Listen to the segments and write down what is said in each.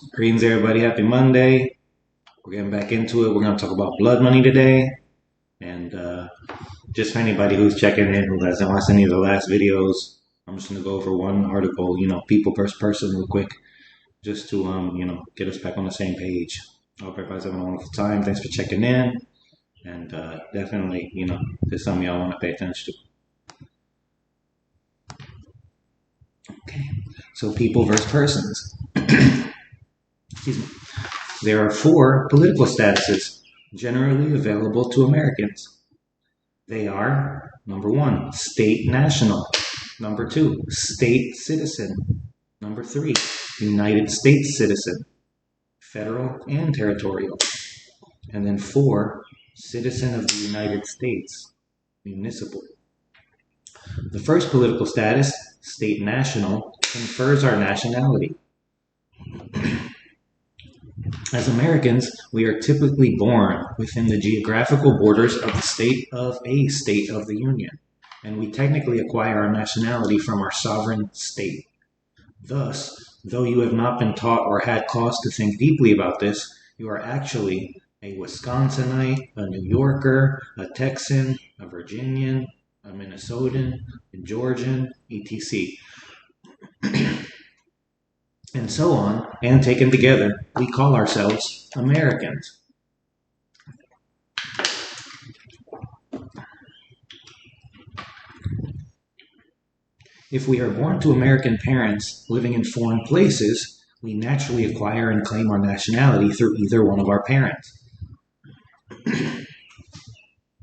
Greetings, everybody. Happy Monday. We're getting back into it. We're going to talk about blood money today. And just for anybody who's checking in who hasn't watched any of the last videos, I'm just going to go over one article, people versus person real quick, just to, get us back on the same page. I hope everybody's having a wonderful time. Thanks for checking in. And definitely, there's something y'all want to pay attention to. Okay. So people versus persons. Excuse me. There are 4 political statuses generally available to Americans. They are, number 1, state national. Number 2, state citizen. Number 3, United States citizen, federal and territorial. And then 4, citizen of the United States, municipal. The first political status, state national, confers our nationality. As Americans, we are typically born within the geographical borders of the state of the Union, and we technically acquire our nationality from our sovereign state. Thus, though you have not been taught or had cause to think deeply about this, you are actually a Wisconsinite, a New Yorker, a Texan, a Virginian, a Minnesotan, a Georgian, etc. And so on, and taken together, we call ourselves Americans. If we are born to American parents living in foreign places, we naturally acquire and claim our nationality through either one of our parents.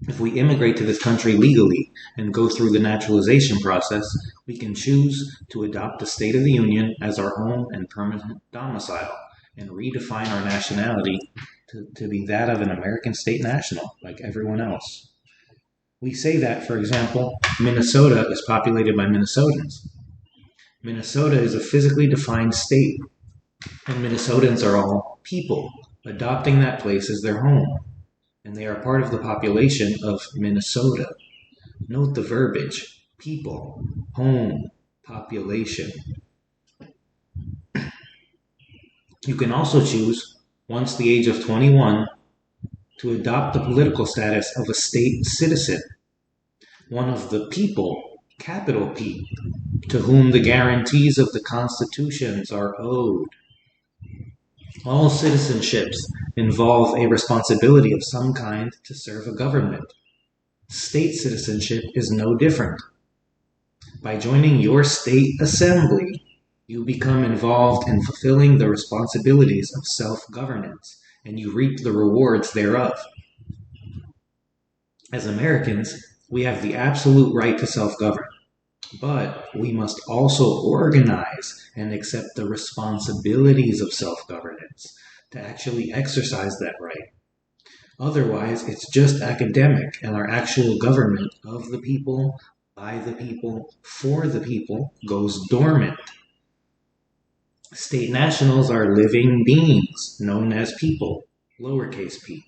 If we immigrate to this country legally and go through the naturalization process, we can choose to adopt the State of the Union as our home and permanent domicile and redefine our nationality to be that of an American state national, like everyone else. We say that, for example, Minnesota is populated by Minnesotans. Minnesota is a physically defined state, and Minnesotans are all people, adopting that place as their home. And they are part of the population of Minnesota. Note the verbiage: people, home, population. You can also choose, once the age of 21, to adopt the political status of a state citizen, one of the people, capital P, to whom the guarantees of the constitutions are owed. All citizenships involve a responsibility of some kind to serve a government. State citizenship is no different. By joining your state assembly, you become involved in fulfilling the responsibilities of self-governance, and you reap the rewards thereof. As Americans, we have the absolute right to self-govern, but we must also organize and accept the responsibilities of self-governance to actually exercise that right. Otherwise, it's just academic, and our actual government of the people, by the people, for the people goes dormant. State nationals are living beings known as people, lowercase p.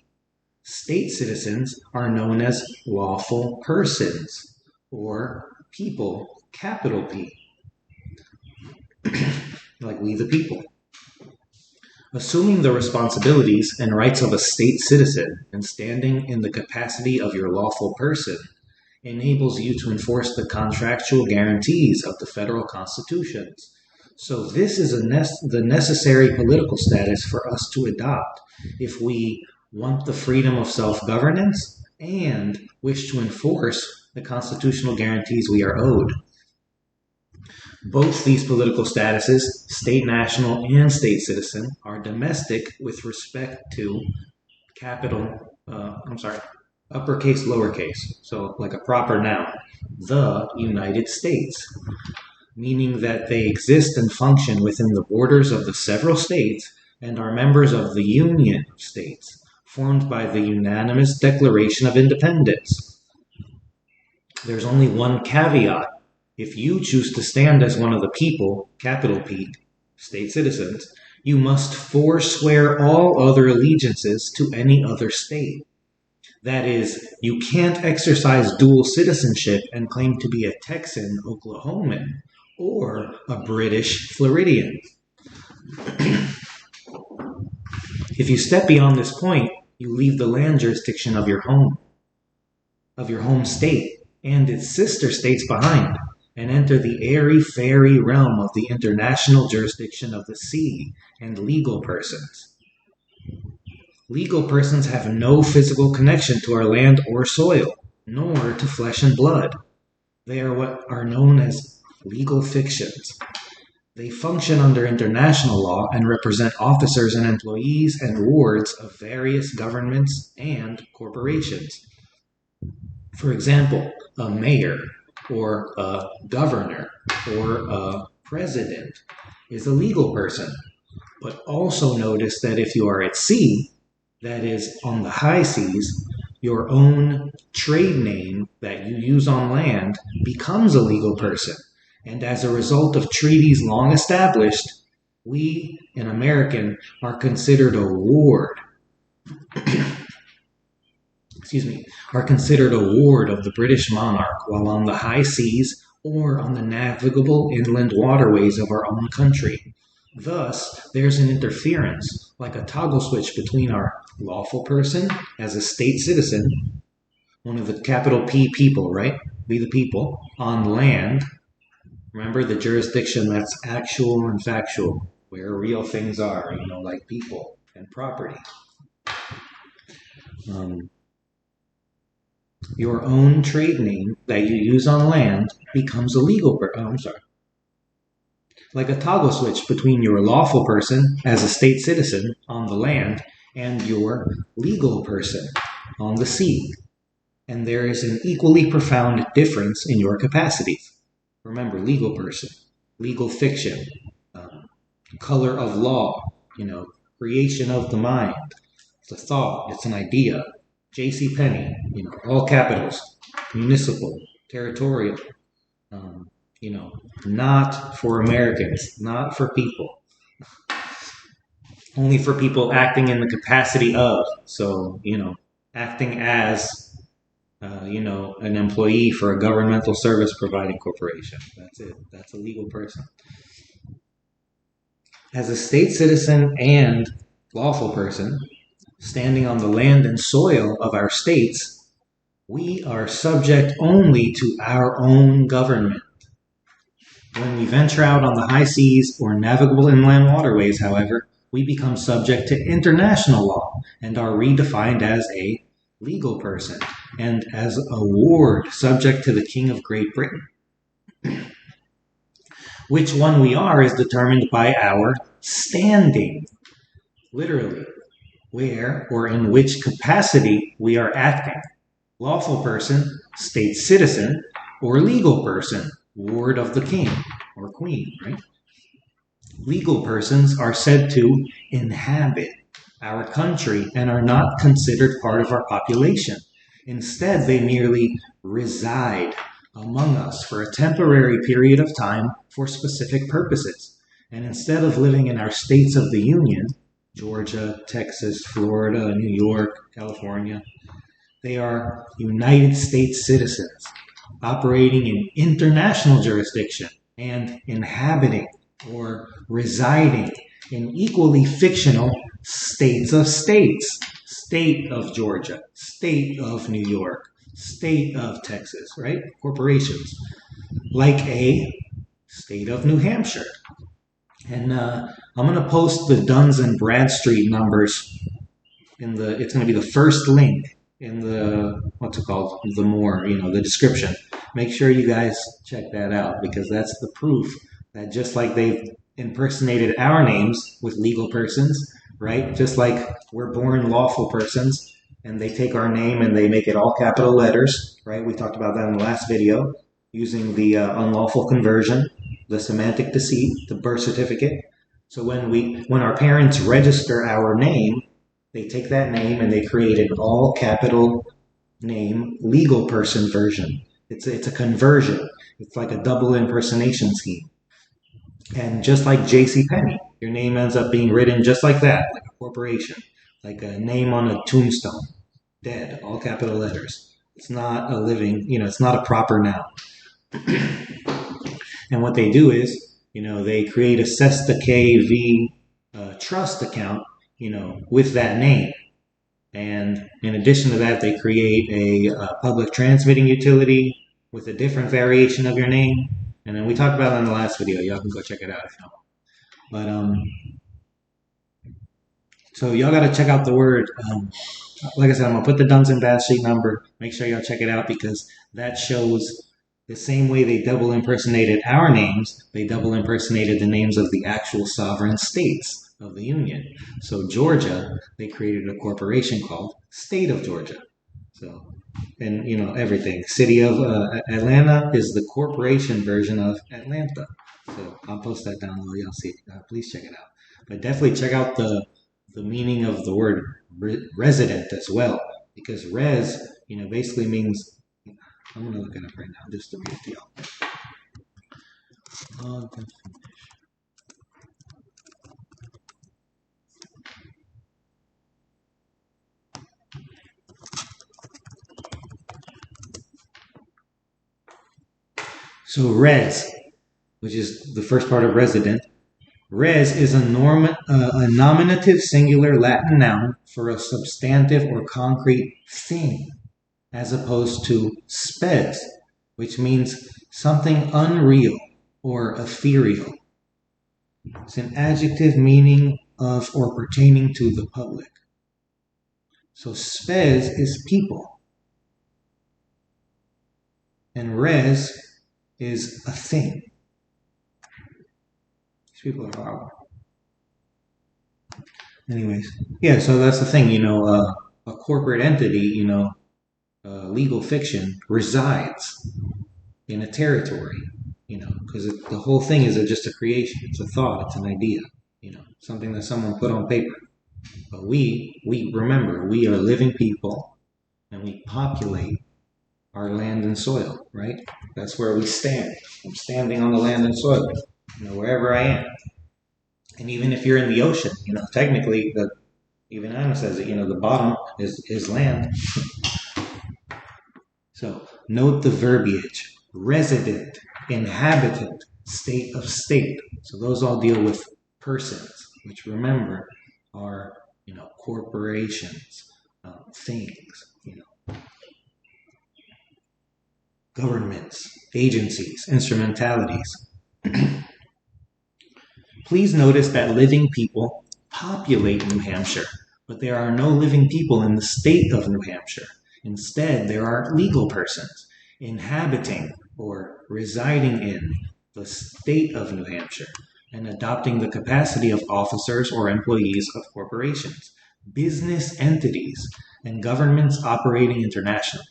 State citizens are known as lawful persons, or people, capital P, like we the people. Assuming the responsibilities and rights of a state citizen and standing in the capacity of your lawful person enables you to enforce the contractual guarantees of the federal constitutions. So this is the necessary political status for us to adopt if we want the freedom of self-governance and wish to enforce the constitutional guarantees we are owed. Both these political statuses, state national and state citizen, are domestic with respect to uppercase, lowercase, so like a proper noun, the United States, meaning that they exist and function within the borders of the several states and are members of the Union of States, formed by the unanimous Declaration of Independence. There's only one caveat. If you choose to stand as one of the people, capital P, state citizens, you must forswear all other allegiances to any other state. That is, you can't exercise dual citizenship and claim to be a Texan Oklahoman or a British Floridian. If you step beyond this point, you leave the land jurisdiction of your home state, and its sister states behind, and enter the airy-fairy realm of the international jurisdiction of the sea and legal persons. Legal persons have no physical connection to our land or soil, nor to flesh and blood. They are what are known as legal fictions. They function under international law and represent officers and employees and wards of various governments and corporations. For example, a mayor or a governor or a president is a legal person. But also notice that if you are at sea, that is on the high seas, your own trade name that you use on land becomes a legal person. And as a result of treaties long established, we, in American, are considered a ward. Are considered a ward of the British monarch while on the high seas or on the navigable inland waterways of our own country. Thus, there's an interference, like a toggle switch between our lawful person as a state citizen, one of the capital P people, right? We the people, on land. Remember the jurisdiction that's actual and factual, where real things are, like people and property. Your own trade name that you use on land becomes a legal like a toggle switch between your lawful person as a state citizen on the land and your legal person on the sea. And there is an equally profound difference in your capacities. Remember, legal person, legal fiction, color of law, creation of the mind. It's a thought, it's an idea. J.C. Penney, all capitals, municipal, territorial, not for Americans, not for people. Only for people acting in the capacity of, so, acting as, an employee for a governmental service providing corporation. That's it. That's a legal person. As a state citizen and lawful person, standing on the land and soil of our states, we are subject only to our own government. When we venture out on the high seas or navigable inland waterways, however, we become subject to international law and are redefined as a legal person and as a ward subject to the King of Great Britain. Which one we are is determined by our standing, literally, where or in which capacity we are acting. Lawful person, state citizen, or legal person, ward of the king or queen, right? Legal persons are said to inhabit our country and are not considered part of our population. Instead, they merely reside among us for a temporary period of time for specific purposes. And instead of living in our states of the Union, Georgia, Texas, Florida, New York, California, they are United States citizens operating in international jurisdiction and inhabiting or residing in equally fictional states of states. State of Georgia, state of New York, state of Texas, right? Corporations. Like a state of New Hampshire. And I'm going to post the Duns and Bradstreet numbers it's going to be the first link in the, the description. Make sure you guys check that out, because that's the proof that just like they've impersonated our names with legal persons, right? Just like we're born lawful persons, and they take our name and they make it all capital letters, right? We talked about that in the last video, using the unlawful conversion, the semantic deceit, the birth certificate. So when our parents register our name, they take that name and they create an all capital name legal person version. It's a conversion. It's like a double impersonation scheme. And just like J.C. Penney, your name ends up being written just like that, like a corporation, like a name on a tombstone, dead, all capital letters. It's not a living, it's not a proper noun. And what they do is, they create a Cesta KV trust account with that name. And in addition to that, they create a public transmitting utility with a different variation of your name. And then we talked about it in the last video. Y'all can go check it out if you know. But so y'all got to check out the word. Like I said, I'm going to put the Duns and Bradstreet number. Make sure y'all check it out because that shows the same way they double impersonated our names, they double impersonated the names of the actual sovereign states of the Union. So Georgia, they created a corporation called State of Georgia. So, and everything. City of Atlanta is the corporation version of Atlanta. So I'll post that down below. Y'all see. Please check it out. But definitely check out the meaning of the word resident as well, because res, basically means. I'm gonna look it up right now just to read it to y'all. So res, which is the first part of resident, res is a nominative singular Latin noun for a substantive or concrete thing, as opposed to spes, which means something unreal or ethereal. It's an adjective meaning of or pertaining to the public. So spes is people, and res is a thing. These people are horrible. Anyways, yeah, so that's the thing, a corporate entity, legal fiction resides in a territory, because the whole thing is just a creation. It's a thought. It's an idea, something that someone put on paper. But we remember, we are living people, and we populate our land and soil, right? That's where we stand. I'm standing on the land and soil, wherever I am. And even if you're in the ocean, technically, even Anna says it, the bottom is land. So note the verbiage: resident, inhabitant, state of state. So those all deal with persons, which remember are corporations, things, governments, agencies, instrumentalities. Please notice that living people populate New Hampshire, but there are no living people in the state of New Hampshire. Instead, there are legal persons inhabiting or residing in the state of New Hampshire and adopting the capacity of officers or employees of corporations, business entities, and governments operating internationally.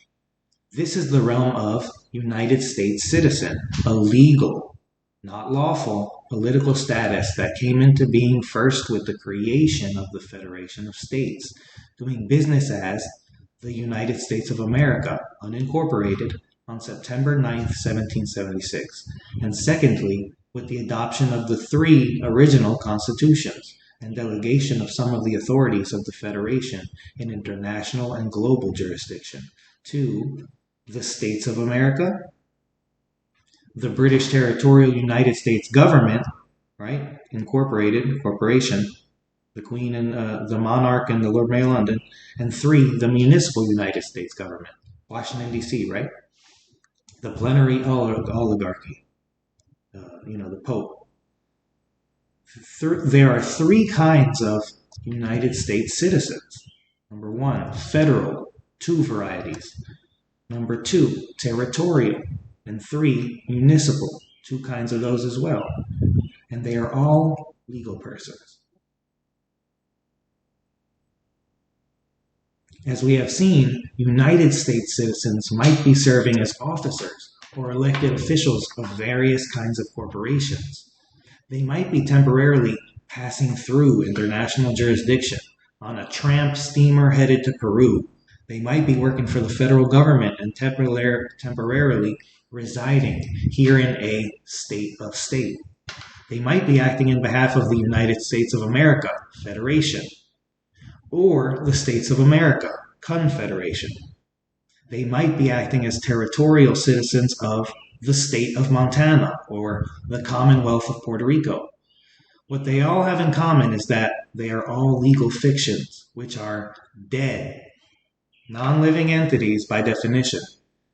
This is the realm of United States citizen, a legal, not lawful, political status that came into being first with the creation of the Federation of States, doing business as the United States of America, unincorporated, on September 9th, 1776, and secondly, with the adoption of the 3 original constitutions and delegation of some of the authorities of the Federation in international and global jurisdiction to the States of America, the British Territorial United States government, right, incorporated, corporation, the Queen and the Monarch and the Lord Mayor of London, and 3, the municipal United States government, Washington, D.C., right? The plenary oligarchy, the Pope. There are 3 kinds of United States citizens. Number 1, federal, 2 varieties. Number 2, territorial, and 3, municipal, 2 kinds of those as well. And they are all legal persons. As we have seen, United States citizens might be serving as officers or elected officials of various kinds of corporations. They might be temporarily passing through international jurisdiction on a tramp steamer headed to Peru. They might be working for the federal government and temporarily residing here in a state of state. They might be acting in behalf of the United States of America, Federation, or the States of America, Confederation. They might be acting as territorial citizens of the state of Montana or the Commonwealth of Puerto Rico. What they all have in common is that they are all legal fictions, which are dead, non-living entities by definition.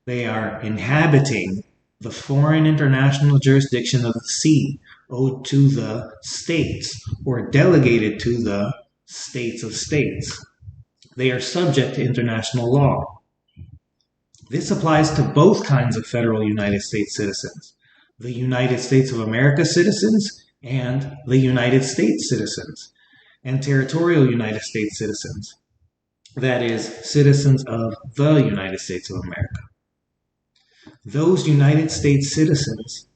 They are inhabiting the foreign international jurisdiction of the sea, owed to the states or delegated to the states of states. They are subject to international law. This applies to both kinds of federal United States citizens, the United States of America citizens and the United States citizens, and territorial United States citizens, that is, citizens of the United States of America. Those United States citizens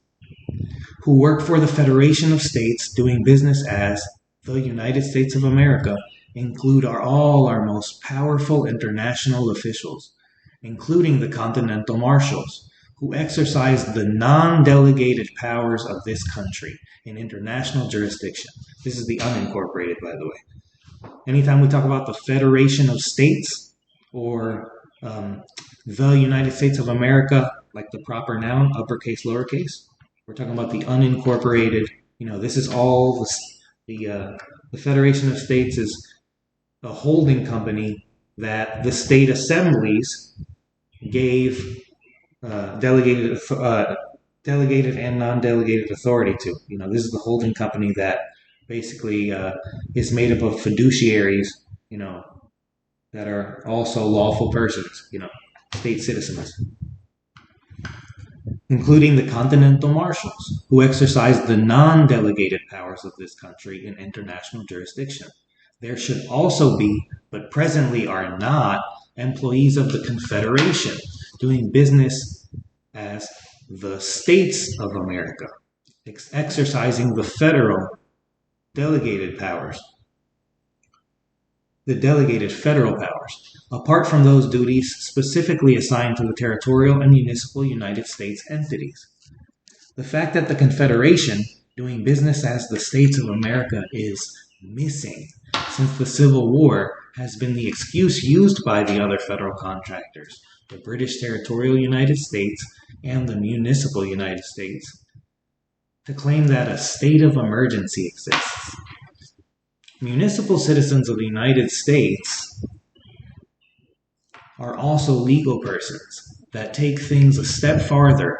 who work for the Federation of States doing business as the United States of America include all our most powerful international officials, including the Continental Marshals, who exercise the non-delegated powers of this country in international jurisdiction. This is the unincorporated, by the way. Anytime we talk about the Federation of States or the United States of America, like the proper noun, uppercase, lowercase, we're talking about the unincorporated. This is all the Federation of States is a holding company that the state assemblies gave delegated and non-delegated authority to. This is the holding company that basically is made up of fiduciaries, that are also lawful persons, state citizens, including the Continental Marshals, who exercise the non-delegated powers of this country in international jurisdiction. There should also be, but presently are not, employees of the Confederation doing business as the States of America, exercising the federal delegated powers, the delegated federal powers, apart from those duties specifically assigned to the territorial and municipal United States entities. The fact that the Confederation, doing business as the States of America, is missing since the Civil War has been the excuse used by the other federal contractors, the British Territorial United States and the municipal United States, to claim that a state of emergency exists. Municipal citizens of the United States are also legal persons that take things a step farther,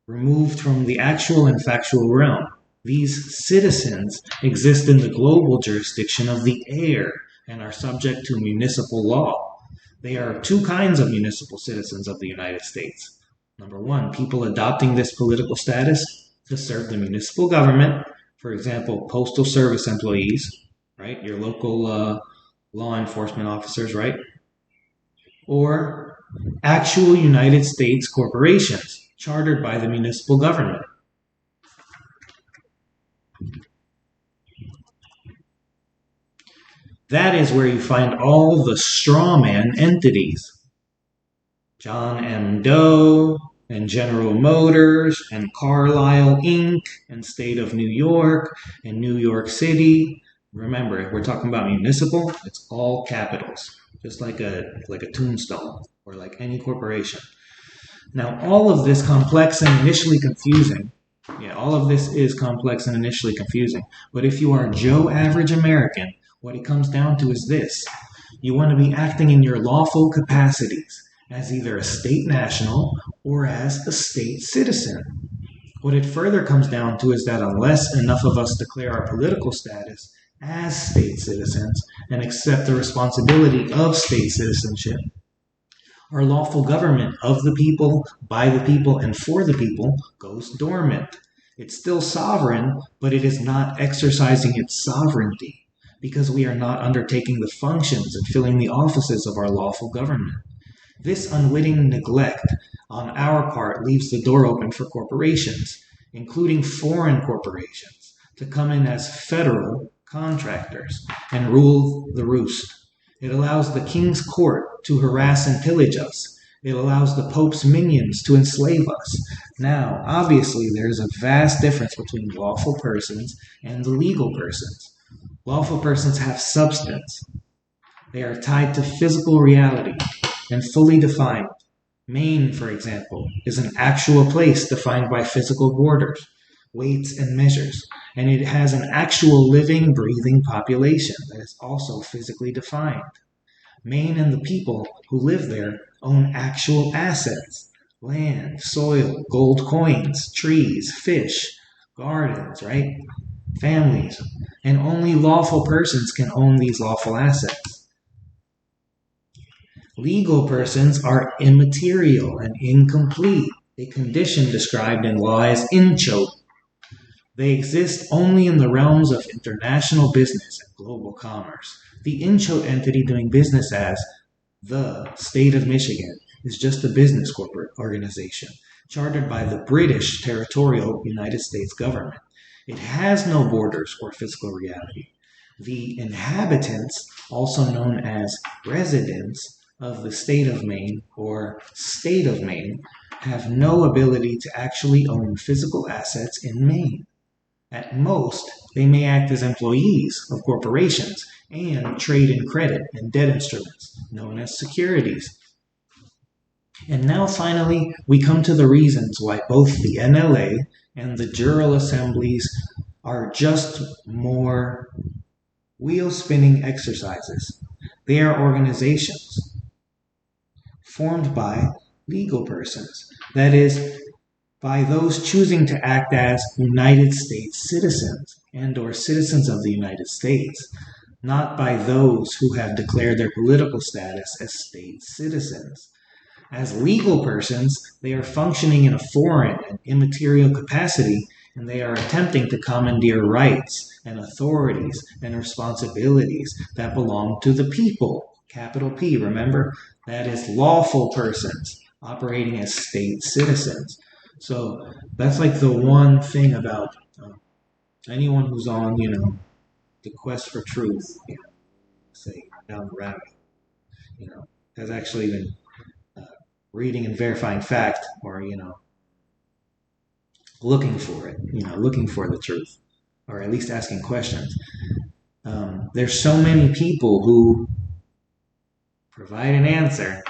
removed from the actual and factual realm. These citizens exist in the global jurisdiction of the air and are subject to municipal law. They are two kinds of municipal citizens of the United States. Number one, people adopting this political status to serve the municipal government, for example, postal service employees, right? Your local law enforcement officers, right? Or actual United States corporations chartered by the municipal government. That is where you find all the strawman entities. John M. Doe and General Motors and Carlyle Inc. and State of New York and New York City. Remember, if we're talking about municipal, it's all capitals, just like a tombstone or like any corporation. Now, all of this complex and initially confusing. All of this is complex and initially confusing. But if you are Joe Average American, what it comes down to is this. You want to be acting in your lawful capacities as either a state national or as a state citizen. What it further comes down to is that unless enough of us declare our political status as state citizens and accept the responsibility of state citizenship, our lawful government of the people, by the people, and for the people goes dormant. It's still sovereign, but it is not exercising its sovereignty because we are not undertaking the functions and filling the offices of our lawful government. This unwitting neglect on our part leaves the door open for corporations, including foreign corporations, to come in as federal contractors and rule the roost. It allows the king's court to harass and pillage us. It allows the Pope's minions to enslave us. Now, obviously, there is a vast difference between lawful persons and legal persons. Lawful persons have substance. They are tied to physical reality and fully defined. Maine, for example, is an actual place defined by physical borders. weights, and measures. And it has an actual living, breathing population that is also physically defined. Maine and the people who live there own actual assets: land, soil, gold coins, trees, fish, gardens, right? Families. And only lawful persons can own these lawful assets. Legal persons are immaterial and incomplete, a condition described in law as inchoate. They exist only in the realms of international business and global commerce. The inchoate entity doing business as the state of Michigan is just a business corporate organization chartered by the British Territorial U.S. government. It has no borders or physical reality. The inhabitants, also known as residents of the state of Maine or state of Maine, have no ability to actually own physical assets in Maine. At most, they may act as employees of corporations and trade in credit and debt instruments, known as securities. And now finally, we come to the reasons why both the NLA and the Jural Assemblies are just more wheel-spinning exercises. They are organizations formed by legal persons, that is, by those choosing to act as United States citizens and or citizens of the United States, not by those who have declared their political status as state citizens. As legal persons, they are functioning in a foreign and immaterial capacity, and they are attempting to commandeer rights and authorities and responsibilities that belong to the people. Capital P, remember? That is lawful persons operating as state citizens. So that's like the one thing about anyone who's on, the quest for truth, say down the rabbit, has actually been reading and verifying fact, or looking for it, looking for the truth, or at least asking questions. There's so many people who provide an answer,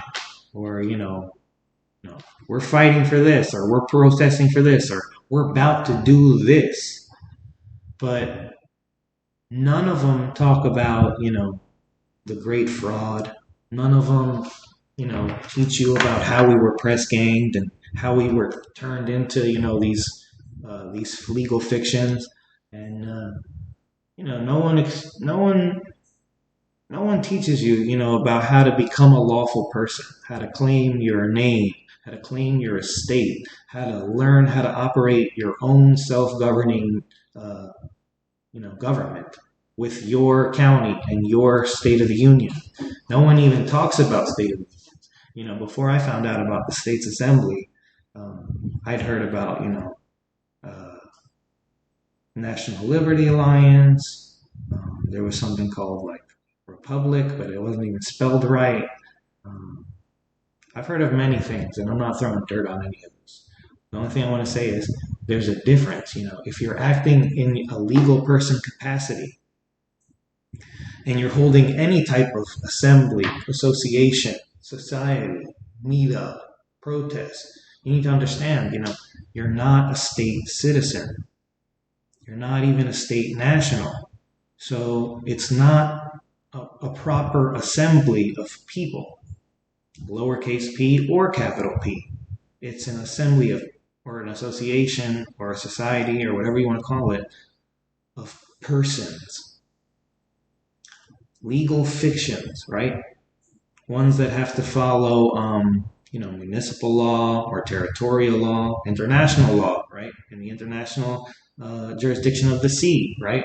or we're fighting for this, or we're protesting for this, or we're about to do this, but none of them talk about the great fraud. None of them teach you about how we were press ganged and how we were turned into these legal fictions, and no one teaches you about how to become a lawful person, how to claim your name, how to claim your estate, how to learn how to operate your own self-governing government with your county and your state of the union. No one even talks about state of the union. Before I found out about the States Assembly, I'd heard about National Liberty Alliance. There was something called like Republic, but it wasn't even spelled right. I've heard of many things, and I'm not throwing dirt on any of this. The only thing I want to say is there's a difference. If you're acting in a legal person capacity and you're holding any type of assembly, association, society, meetup, protest, you need to understand, you're not a state citizen. You're not even a state national. So it's not a proper assembly of people, lowercase p or capital P. It's an assembly of, or an association, or a society, or whatever you want to call it, of persons. Legal fictions, right? Ones that have to follow, municipal law or territorial law, international law, right? In the international jurisdiction of the sea, right?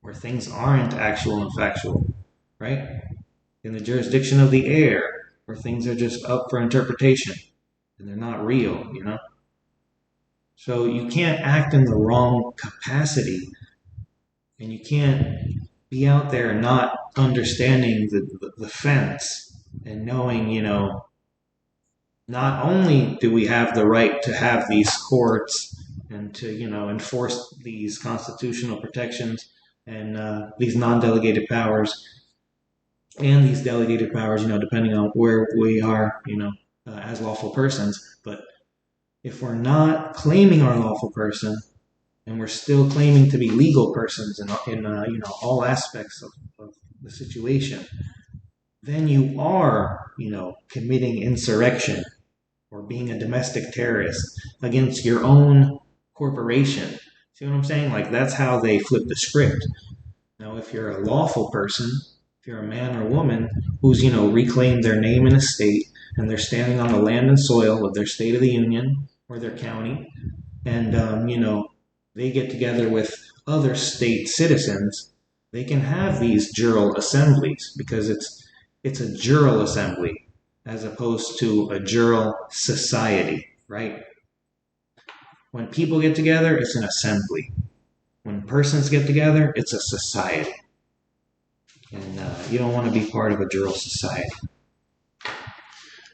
Where things aren't actual and factual, right? In the jurisdiction of the air, where things are just up for interpretation and they're not real, So you can't act in the wrong capacity, and you can't be out there not understanding the fence and knowing, not only do we have the right to have these courts and to, enforce these constitutional protections and these non-delegated powers and these delegated powers, depending on where we are, as lawful persons. But if we're not claiming our lawful person and we're still claiming to be legal persons in all aspects of the situation, then you are, committing insurrection or being a domestic terrorist against your own corporation. See what I'm saying? Like, that's how they flip the script. Now, if you're a lawful person, if you're a man or woman who's, reclaimed their name in a state and they're standing on the land and soil of their state of the union or their county, and, they get together with other state citizens, they can have these jural assemblies because it's a jural assembly as opposed to a jural society, right? When people get together, it's an assembly. When persons get together, it's a society. And you don't want to be part of a jural society.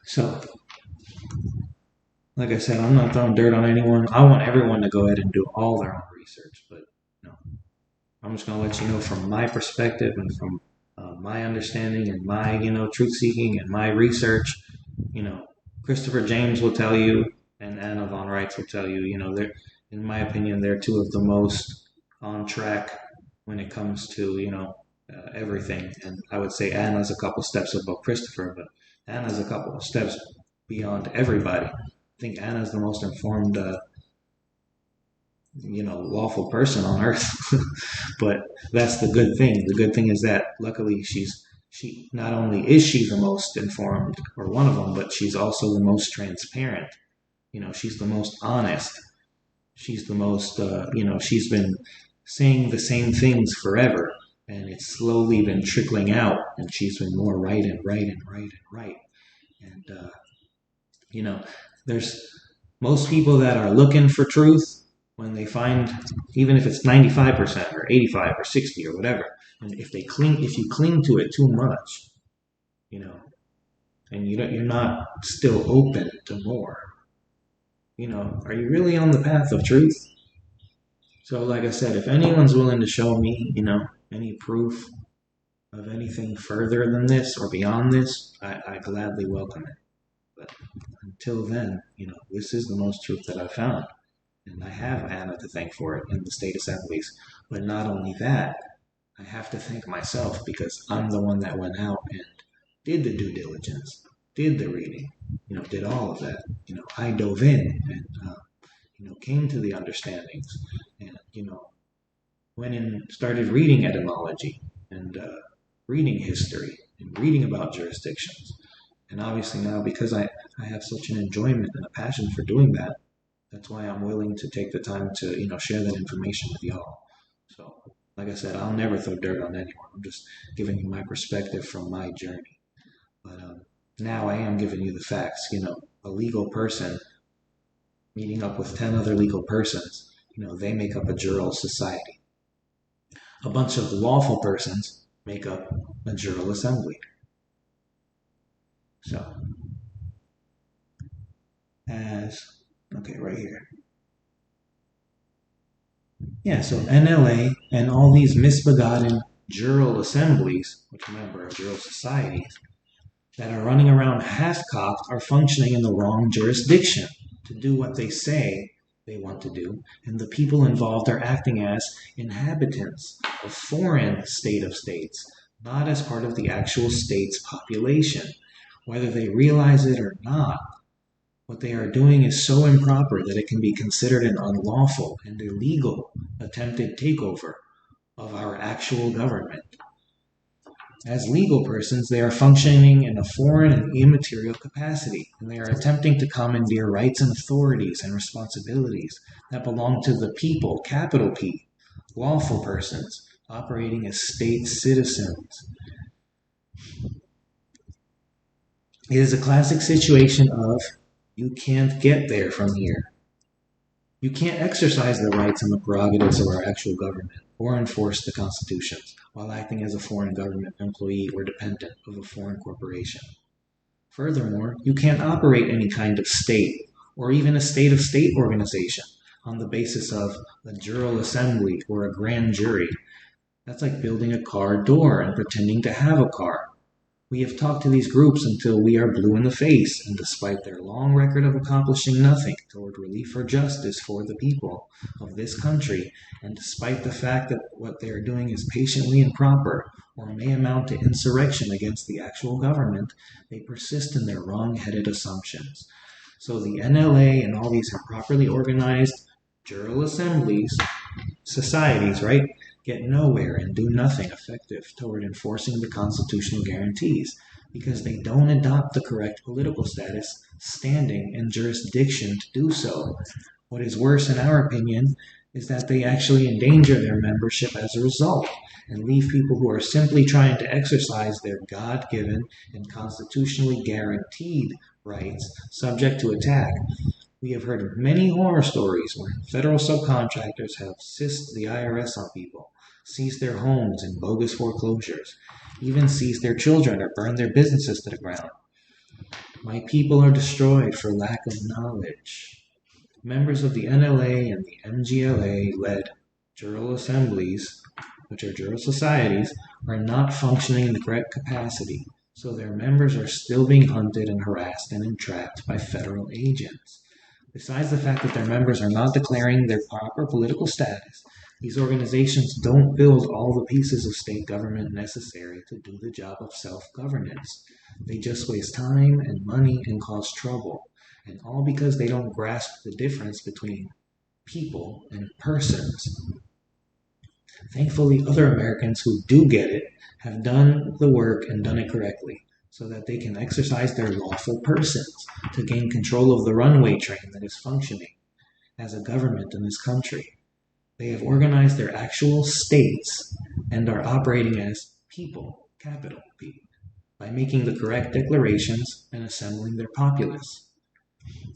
So, like I said, I'm not throwing dirt on anyone. I want everyone to go ahead and do all their own research. But I'm just going to let you know from my perspective and from my understanding and my, truth-seeking and my research. Christopher James will tell you, and Anna von Reitz will tell you, they're, in my opinion, they're two of the most on track when it comes to, everything. And I would say Anna's a couple steps above Christopher, but Anna's a couple of steps beyond everybody. I think Anna's the most informed, lawful person on earth. But that's the good thing. The good thing is that luckily she not only is she the most informed, or one of them, but she's also the most transparent. She's the most honest. She's the most, she's been saying the same things forever, and it's slowly been trickling out, and she's been more right and right and right and right. And, there's most people that are looking for truth when they find, even if it's 95% or 85 or 60 or whatever, and if you cling to it too much, and you're not still open to more, are you really on the path of truth? So, like I said, if anyone's willing to show me, any proof of anything further than this or beyond this, I gladly welcome it. But until then, this is the most truth that I've found. And I have Anna to thank for it in the state assemblies. But not only that, I have to thank myself because I'm the one that went out and did the due diligence, did the reading, did all of that. I dove in and, came to the understandings and, went and started reading etymology and reading history and reading about jurisdictions. And obviously now, because I have such an enjoyment and a passion for doing that, that's why I'm willing to take the time to, share that information with y'all. So, like I said, I'll never throw dirt on anyone. I'm just giving you my perspective from my journey. But now I am giving you the facts. A legal person meeting up with 10 other legal persons, they make up a jural society. A bunch of lawful persons make up a jural assembly. So, right here. Yeah, so NLA and all these misbegotten jural assemblies, which remember are jural societies, that are running around half-cocked are functioning in the wrong jurisdiction to do what they say they want to do, and the people involved are acting as inhabitants of foreign state of states, not as part of the actual state's population. Whether they realize it or not, what they are doing is so improper that it can be considered an unlawful and illegal attempted takeover of our actual government. As legal persons, they are functioning in a foreign and immaterial capacity, and they are attempting to commandeer rights and authorities and responsibilities that belong to the people, capital P, lawful persons, operating as state citizens. It is a classic situation of, you can't get there from here. You can't exercise the rights and the prerogatives of our actual government or enforce the constitutions while acting as a foreign government employee or dependent of a foreign corporation. Furthermore, you can't operate any kind of state or even a state-of-state organization on the basis of a jural assembly or a grand jury. That's like building a car door and pretending to have a car. We have talked to these groups until we are blue in the face, and despite their long record of accomplishing nothing toward relief or justice for the people of this country, and despite the fact that what they are doing is patiently improper or may amount to insurrection against the actual government, they persist in their wrong-headed assumptions. So the NLA and all these improperly organized jural assemblies, societies, right, get nowhere and do nothing effective toward enforcing the constitutional guarantees because they don't adopt the correct political status, standing, and jurisdiction to do so. What is worse, in our opinion, is that they actually endanger their membership as a result and leave people who are simply trying to exercise their God-given and constitutionally guaranteed rights subject to attack. We have heard of many horror stories where federal subcontractors have assisted the IRS on people, seized their homes in bogus foreclosures, even seized their children or burned their businesses to the ground. My people are destroyed for lack of knowledge. Members of the NLA and the MGLA-led jural assemblies, which are jural societies, are not functioning in the correct capacity, so their members are still being hunted and harassed and entrapped by federal agents. Besides the fact that their members are not declaring their proper political status, these organizations don't build all the pieces of state government necessary to do the job of self-governance. They just waste time and money and cause trouble, and all because they don't grasp the difference between people and persons. Thankfully, other Americans who do get it have done the work and done it correctly, so that they can exercise their lawful persons to gain control of the runway train that is functioning as a government in this country. They have organized their actual states and are operating as people, capital P, by making the correct declarations and assembling their populace.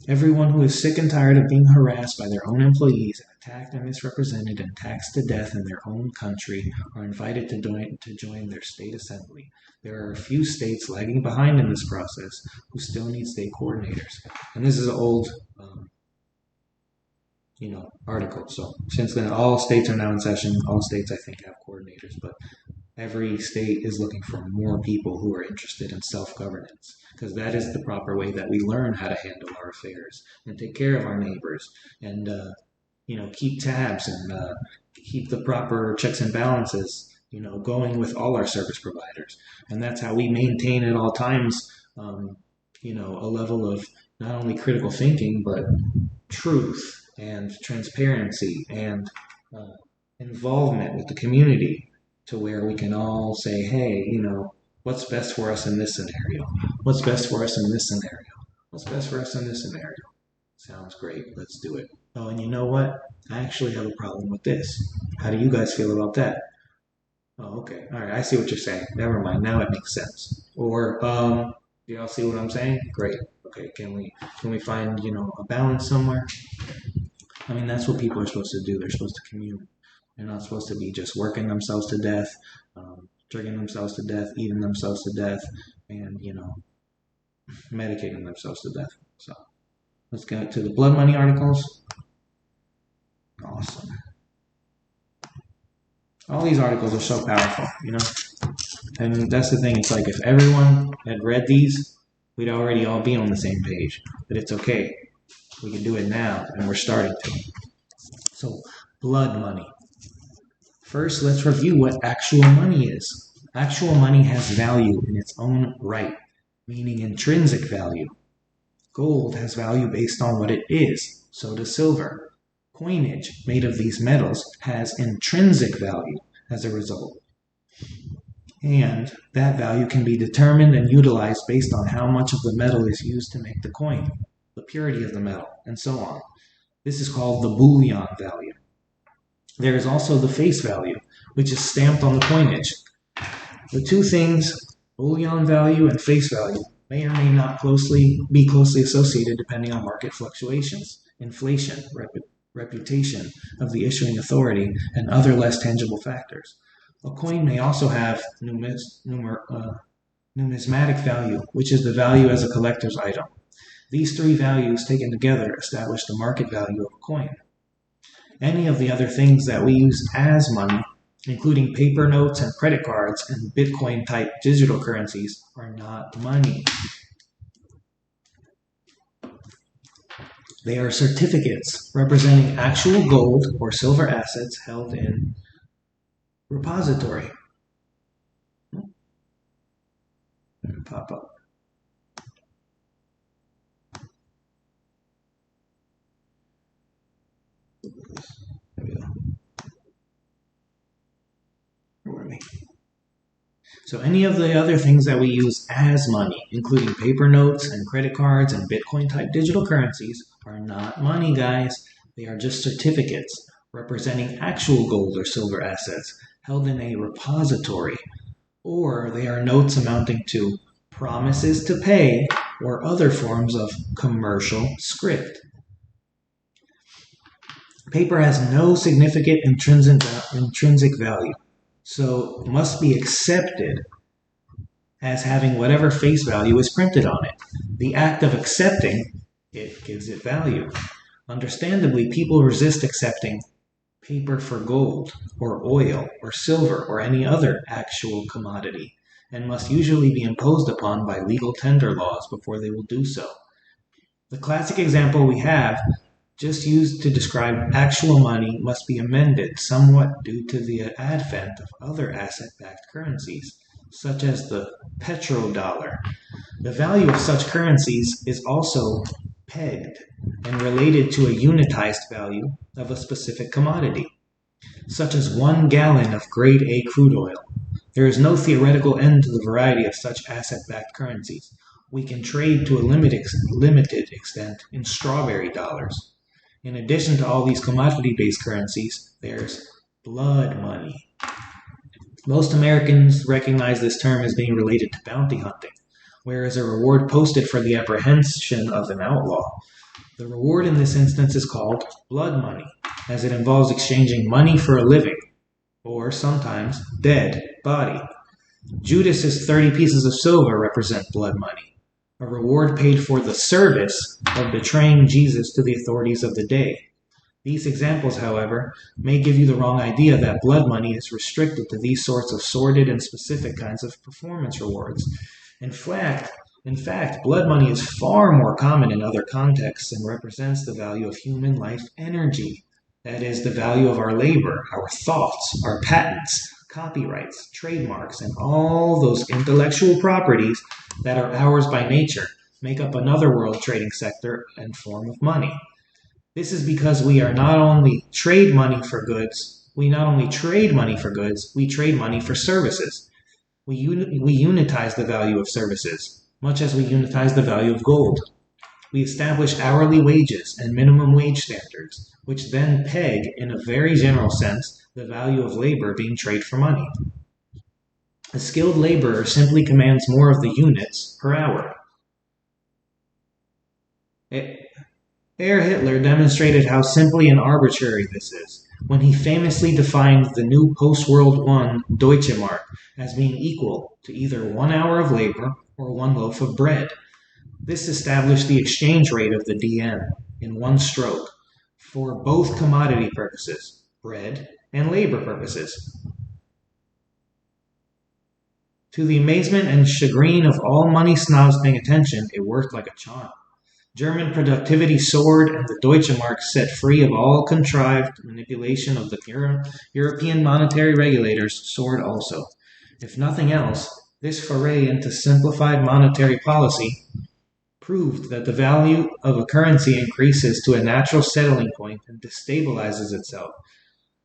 Everyone who is sick and tired of being harassed by their own employees, attacked and misrepresented and taxed to death in their own country are invited to join their state assembly. There are a few states lagging behind in this process who still need state coordinators. And this is an old article. So since then, all states are now in session. All states, I think, have coordinators, but every state is looking for more people who are interested in self-governance, because that is the proper way that we learn how to handle our affairs and take care of our neighbors and keep tabs and keep the proper checks and balances going with all our service providers. And that's how we maintain at all times a level of not only critical thinking but truth and transparency and involvement with the community, to where we can all say, hey, what's best for us in this scenario? What's best for us in this scenario? What's best for us in this scenario? Sounds great. Let's do it. Oh, and you know what? I actually have a problem with this. How do you guys feel about that? Oh, okay. All right. I see what you're saying. Never mind. Now it makes sense. Or, do y'all see what I'm saying? Great. Okay. Can we find, a balance somewhere? I mean, that's what people are supposed to do. They're supposed to commune. They're not supposed to be just working themselves to death, drinking themselves to death, eating themselves to death, and, medicating themselves to death. So let's get to the blood money articles. Awesome. All these articles are so powerful, And that's the thing. It's like if everyone had read these, we'd already all be on the same page. But it's okay. We can do it now, and we're starting to. So, blood money. First, let's review what actual money is. Actual money has value in its own right, meaning intrinsic value. Gold has value based on what it is, so does silver. Coinage made of these metals has intrinsic value as a result. And that value can be determined and utilized based on how much of the metal is used to make the coin, the purity of the metal, and so on. This is called the bullion value. There is also the face value, which is stamped on the coinage. The two things, bullion value and face value, may or may not be closely associated depending on market fluctuations, inflation, reputation of the issuing authority, and other less tangible factors. A coin may also have numismatic value, which is the value as a collector's item. These three values taken together establish the market value of a coin. Any of the other things that we use as money including paper notes and credit cards and Bitcoin-type digital currencies, are not money. They are certificates representing actual gold or silver assets held in repository. Pop up. There we go. Where were we? So any of the other things that we use as money, including paper notes and credit cards and Bitcoin-type digital currencies, are not money, guys. They are just certificates representing actual gold or silver assets held in a repository, or they are notes amounting to promises to pay or other forms of commercial script. Paper has no significant intrinsic value, so must be accepted as having whatever face value is printed on it. The act of accepting it gives it value. Understandably, people resist accepting paper for gold, or oil, or silver, or any other actual commodity, and must usually be imposed upon by legal tender laws before they will do so. The classic example we have, just used to describe actual money, must be amended somewhat due to the advent of other asset-backed currencies, such as the petrodollar. The value of such currencies is also pegged and related to a unitized value of a specific commodity, such as 1 gallon of grade A crude oil. There is no theoretical end to the variety of such asset-backed currencies. We can trade to a limited extent in strawberry dollars. In addition to all these commodity-based currencies, there's blood money. Most Americans recognize this term as being related to bounty hunting, whereas a reward posted for the apprehension of an outlaw. The reward in this instance is called blood money, as it involves exchanging money for a living, or sometimes dead body. Judas's 30 pieces of silver represent blood money, a reward paid for the service of betraying Jesus to the authorities of the day. These examples, however, may give you the wrong idea that blood money is restricted to these sorts of sordid and specific kinds of performance rewards. In fact, blood money is far more common in other contexts and represents the value of human life energy. That is, the value of our labor, our thoughts, our patents, copyrights, trademarks, and all those intellectual properties that are ours by nature make up another world trading sector and form of money. This is because we not only trade money for goods, we trade money for services. We unitize the value of services, much as we unitize the value of gold. We establish hourly wages and minimum wage standards, which then peg, in a very general sense, the value of labor being traded for money. A skilled laborer simply commands more of the units per hour. Hitler demonstrated how simply and arbitrary this is when he famously defined the new post-World I Deutsche Mark as being equal to either 1 hour of labor or 1 loaf of bread. This established the exchange rate of the DM in one stroke for both commodity purposes, bread and labor purposes. To the amazement and chagrin of all money snobs paying attention, it worked like a charm. German productivity soared, and the Deutsche Mark, set free of all contrived manipulation of the European monetary regulators, soared also. If nothing else, this foray into simplified monetary policy proved that the value of a currency increases to a natural settling point and destabilizes itself,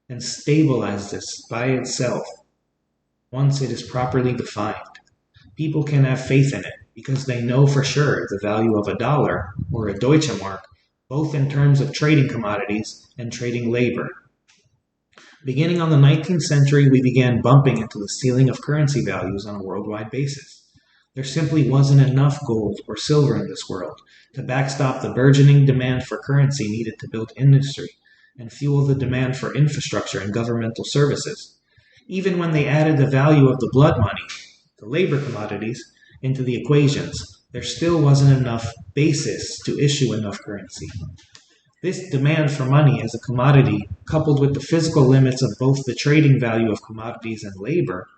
and stabilizes by itself once it is properly defined. People can have faith in it because they know for sure the value of a dollar or a Deutsche Mark, both in terms of trading commodities and trading labor. Beginning on the 19th century, we began bumping into the ceiling of currency values on a worldwide basis. There simply wasn't enough gold or silver in this world to backstop the burgeoning demand for currency needed to build industry and fuel the demand for infrastructure and governmental services. Even when they added the value of the blood money, the labor commodities, into the equations, there still wasn't enough basis to issue enough currency. This demand for money as a commodity, coupled with the physical limits of both the trading value of commodities and labor,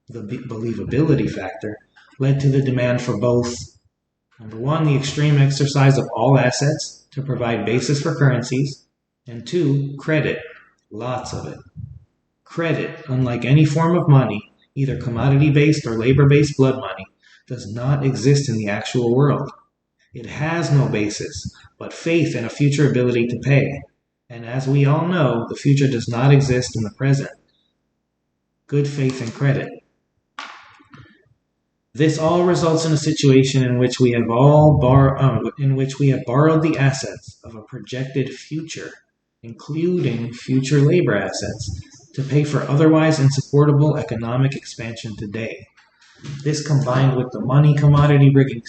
the believability factor, led to the demand for both, number one, the extreme exercise of all assets to provide basis for currencies, and two, credit, lots of it. Credit, unlike any form of money, either commodity-based or labor-based blood money, does not exist in the actual world. It has no basis, but faith in a future ability to pay. And as we all know, the future does not exist in the present. Good faith and credit. This all results in a situation in which we have borrowed the assets of a projected future, including future labor assets, to pay for otherwise insupportable economic expansion today. This, combined with the money commodity rigging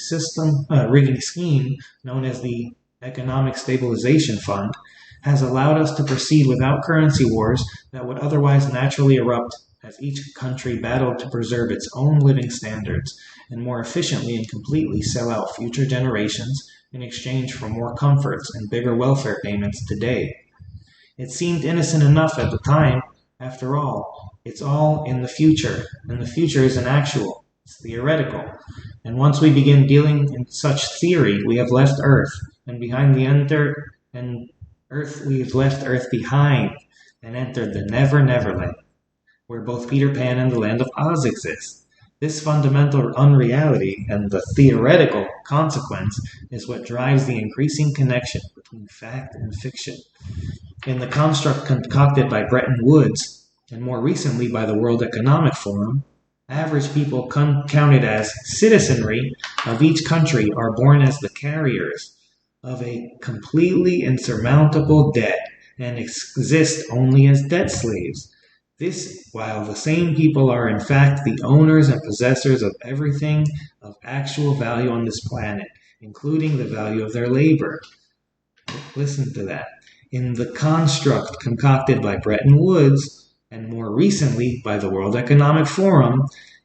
scheme known as the Economic Stabilization Fund, has allowed us to proceed without currency wars that would otherwise naturally erupt as each country battled to preserve its own living standards and more efficiently and completely sell out future generations in exchange for more comforts and bigger welfare payments today. It seemed innocent enough at the time. After all, it's all in the future, and the future isn't actual. It's theoretical. And once we begin dealing in such theory, we have left Earth, and we have left Earth behind and entered the Never Never Land, where both Peter Pan and the Land of Oz exist. This fundamental unreality and the theoretical consequence is what drives the increasing connection between fact and fiction. In the construct concocted by Bretton Woods, and more recently by the World Economic Forum, average people counted as citizenry of each country are born as the carriers of a completely insurmountable debt and exist only as debt slaves. This, while the same people are in fact the owners and possessors of everything of actual value on this planet, including the value of their labor. Listen to that. In the construct concocted by Bretton Woods, and more recently by the World Economic Forum,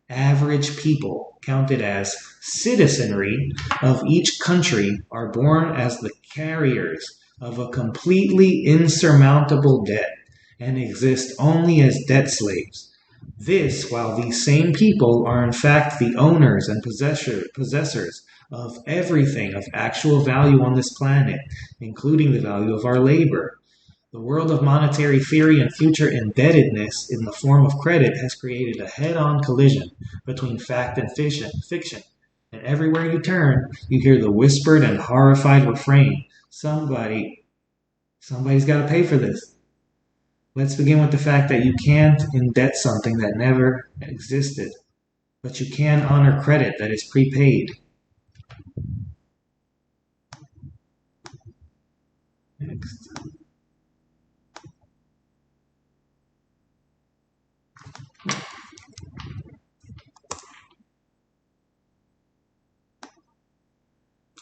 average people counted as citizenry of each country are born as the carriers of a completely insurmountable debt and exist only as debt slaves. This, while these same people are in fact the owners and possessors of everything of actual value on this planet, including the value of our labor. The world of monetary theory and future indebtedness in the form of credit has created a head-on collision between fact and fiction. And everywhere you turn, you hear the whispered and horrified refrain, somebody's got to pay for this. Let's begin with the fact that you can't indebt something that never existed, but you can honor credit that is prepaid. Next.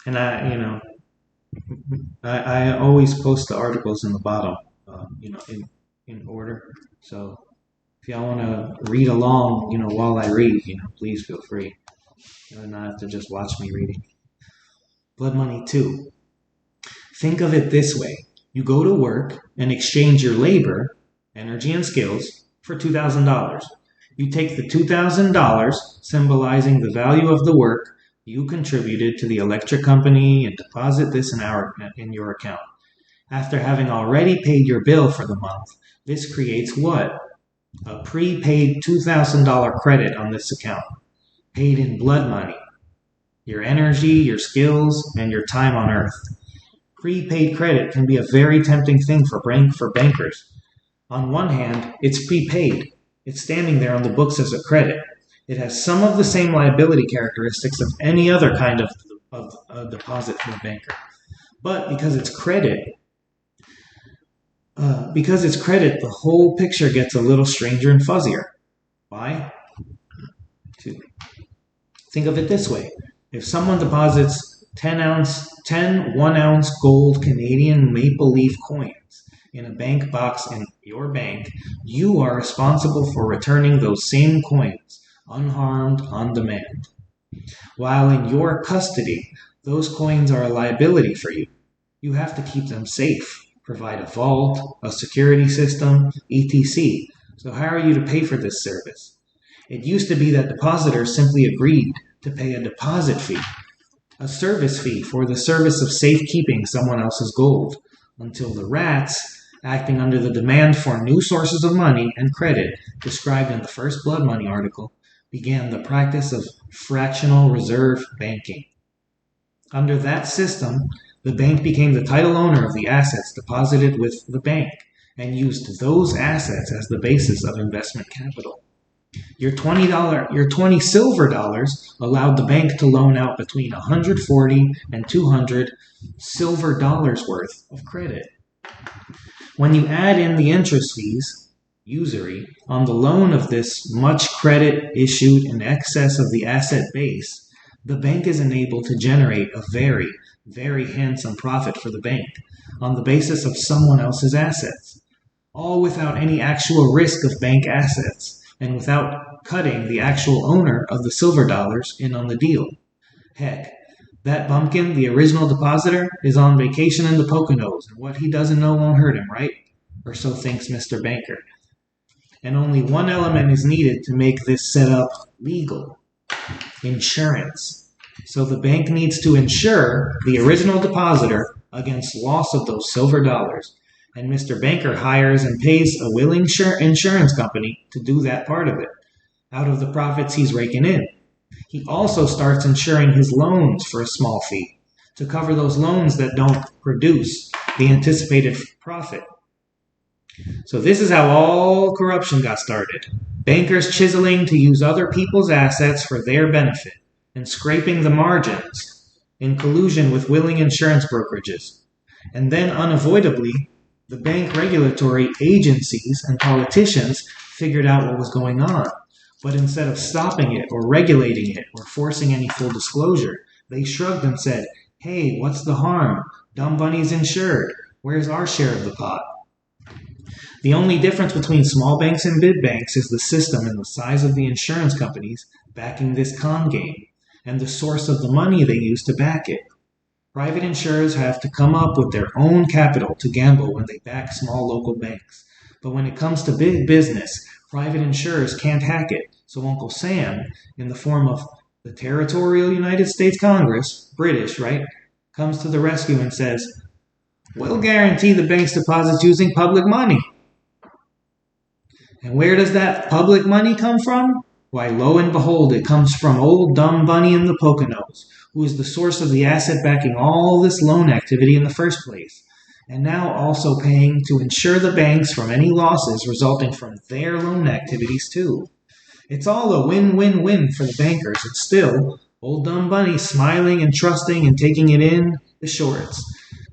And I always post the articles in the bottom, in order. So if y'all want to read along, while I read, please feel free. You don't have to just watch me reading. Blood money 2. Think of it this way. You go to work and exchange your labor, energy, and skills for $2,000. You take the $2,000, symbolizing the value of the work you contributed to the electric company, and deposit this in your account. After having already paid your bill for the month, this creates what? A prepaid $2,000 credit on this account, paid in blood money, your energy, your skills, and your time on Earth. Prepaid credit can be a very tempting thing for bankers. On one hand, it's prepaid. It's standing there on the books as a credit. It has some of the same liability characteristics of any other kind of deposit from a banker. But because it's credit, the whole picture gets a little stranger and fuzzier. Why? Think of it this way. If someone deposits 10 1-ounce gold Canadian maple leaf coins in a bank box in your bank, you are responsible for returning those same coins, unharmed, on demand. While in your custody, those coins are a liability for you. You have to keep them safe, provide a vault, a security system, etc. So how are you to pay for this service? It used to be that depositors simply agreed to pay a deposit fee, a service fee for the service of safekeeping someone else's gold, until the rats, acting under the demand for new sources of money and credit described in the first Blood Money article, began the practice of fractional reserve banking. Under that system, the bank became the title owner of the assets deposited with the bank and used those assets as the basis of investment capital. Your $20 silver dollars allowed the bank to loan out between 140 and 200 silver dollars worth of credit. When you add in the interest fees, usury, on the loan of this much credit issued in excess of the asset base, the bank is enabled to generate a very, very handsome profit for the bank on the basis of someone else's assets, all without any actual risk of bank assets and without cutting the actual owner of the silver dollars in on the deal. Heck, that bumpkin, the original depositor, is on vacation in the Poconos, and what he doesn't know won't hurt him, right? Or so thinks Mr. Banker. And only one element is needed to make this setup legal: insurance. So the bank needs to insure the original depositor against loss of those silver dollars. And Mr. Banker hires and pays a willing insurance company to do that part of it, out of the profits he's raking in. He also starts insuring his loans for a small fee, to cover those loans that don't produce the anticipated profit. So this is how all corruption got started. Bankers chiseling to use other people's assets for their benefit, and scraping the margins in collusion with willing insurance brokerages. And then unavoidably, the bank regulatory agencies and politicians figured out what was going on. But instead of stopping it or regulating it or forcing any full disclosure, they shrugged and said, "Hey, what's the harm? Dumb Bunny's insured. Where's our share of the pot?" The only difference between small banks and big banks is the system and the size of the insurance companies backing this con game, and the source of the money they use to back it. Private insurers have to come up with their own capital to gamble when they back small local banks. But when it comes to big business, private insurers can't hack it. So Uncle Sam, in the form of the Territorial United States Congress, British, right, comes to the rescue and says, "We'll guarantee the bank's deposits using public money." And where does that public money come from? Why, lo and behold, it comes from old dumb Bunny in the Poconos, who is the source of the asset backing all this loan activity in the first place, and now also paying to insure the banks from any losses resulting from their loan activities too. It's all a win-win-win for the bankers, and still, old dumb Bunny smiling and trusting and taking it in the shorts,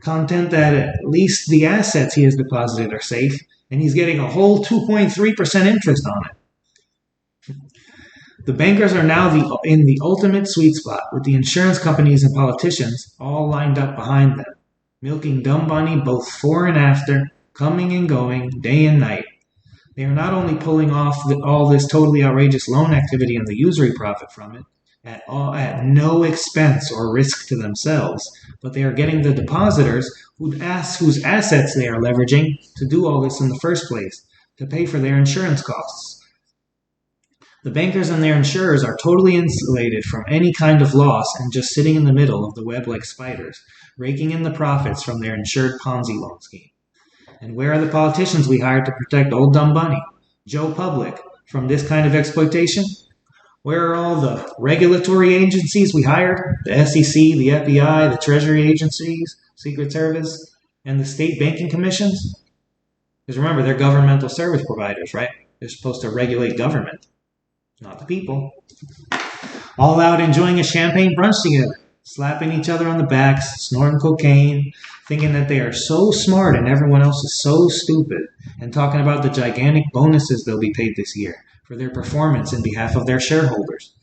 content that at least the assets he has deposited are safe, and he's getting a whole 2.3% interest on it. The bankers are now in the ultimate sweet spot, with the insurance companies and politicians all lined up behind them, milking dumb Bunny both fore and after, coming and going, day and night. They are not only pulling off all this totally outrageous loan activity and the usury profit from it, at no expense or risk to themselves, but they are getting the depositors whose assets they are leveraging to do all this in the first place, to pay for their insurance costs. The bankers and their insurers are totally insulated from any kind of loss and just sitting in the middle of the web like spiders, raking in the profits from their insured Ponzi loan scheme. And where are the politicians we hired to protect old dumb Bunny, Joe Public, from this kind of exploitation? Where are all the regulatory agencies we hired? The SEC, the FBI, the Treasury agencies, Secret Service, and the state banking commissions? Because remember, they're governmental service providers, right? They're supposed to regulate government, not the people. All out enjoying a champagne brunch together, slapping each other on the backs, snorting cocaine, thinking that they are so smart and everyone else is so stupid, and talking about the gigantic bonuses they'll be paid this year for their performance in behalf of their shareholders.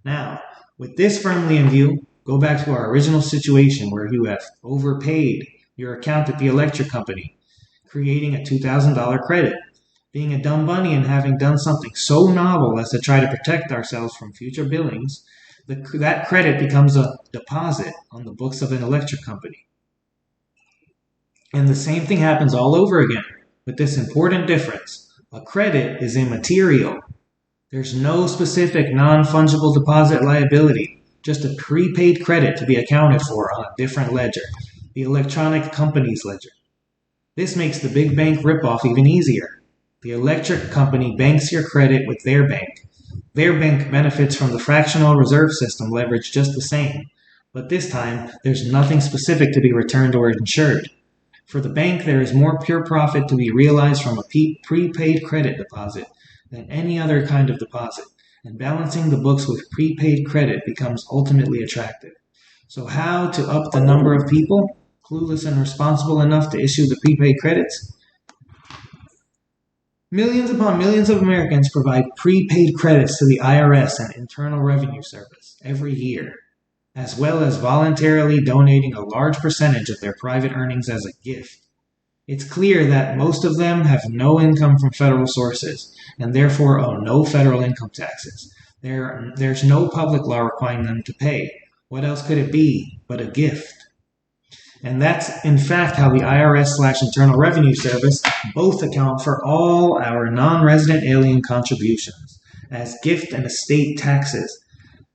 Now, with this firmly in view, go back to our original situation where you have overpaid your account at the electric company, creating a $2,000 credit. Being a dumb Bunny and having done something so novel as to try to protect ourselves from future billings, that credit becomes a deposit on the books of an electric company. And the same thing happens all over again, with this important difference. A credit is immaterial. There's no specific non-fungible deposit liability, just a prepaid credit to be accounted for on a different ledger, the electronic company's ledger. This makes the big bank ripoff even easier. The electric company banks your credit with their bank. Their bank benefits from the fractional reserve system leverage just the same, but this time there's nothing specific to be returned or insured. For the bank, there is more pure profit to be realized from a prepaid credit deposit than any other kind of deposit, and balancing the books with prepaid credit becomes ultimately attractive. So how to up the number of people clueless and responsible enough to issue the prepaid credits? Millions upon millions of Americans provide prepaid credits to the IRS and Internal Revenue Service every year, as well as voluntarily donating a large percentage of their private earnings as a gift. It's clear that most of them have no income from federal sources and therefore owe no federal income taxes. There's no public law requiring them to pay. What else could it be but a gift? And that's in fact how the IRS/Internal Revenue Service both account for all our non-resident alien contributions as gift and estate taxes.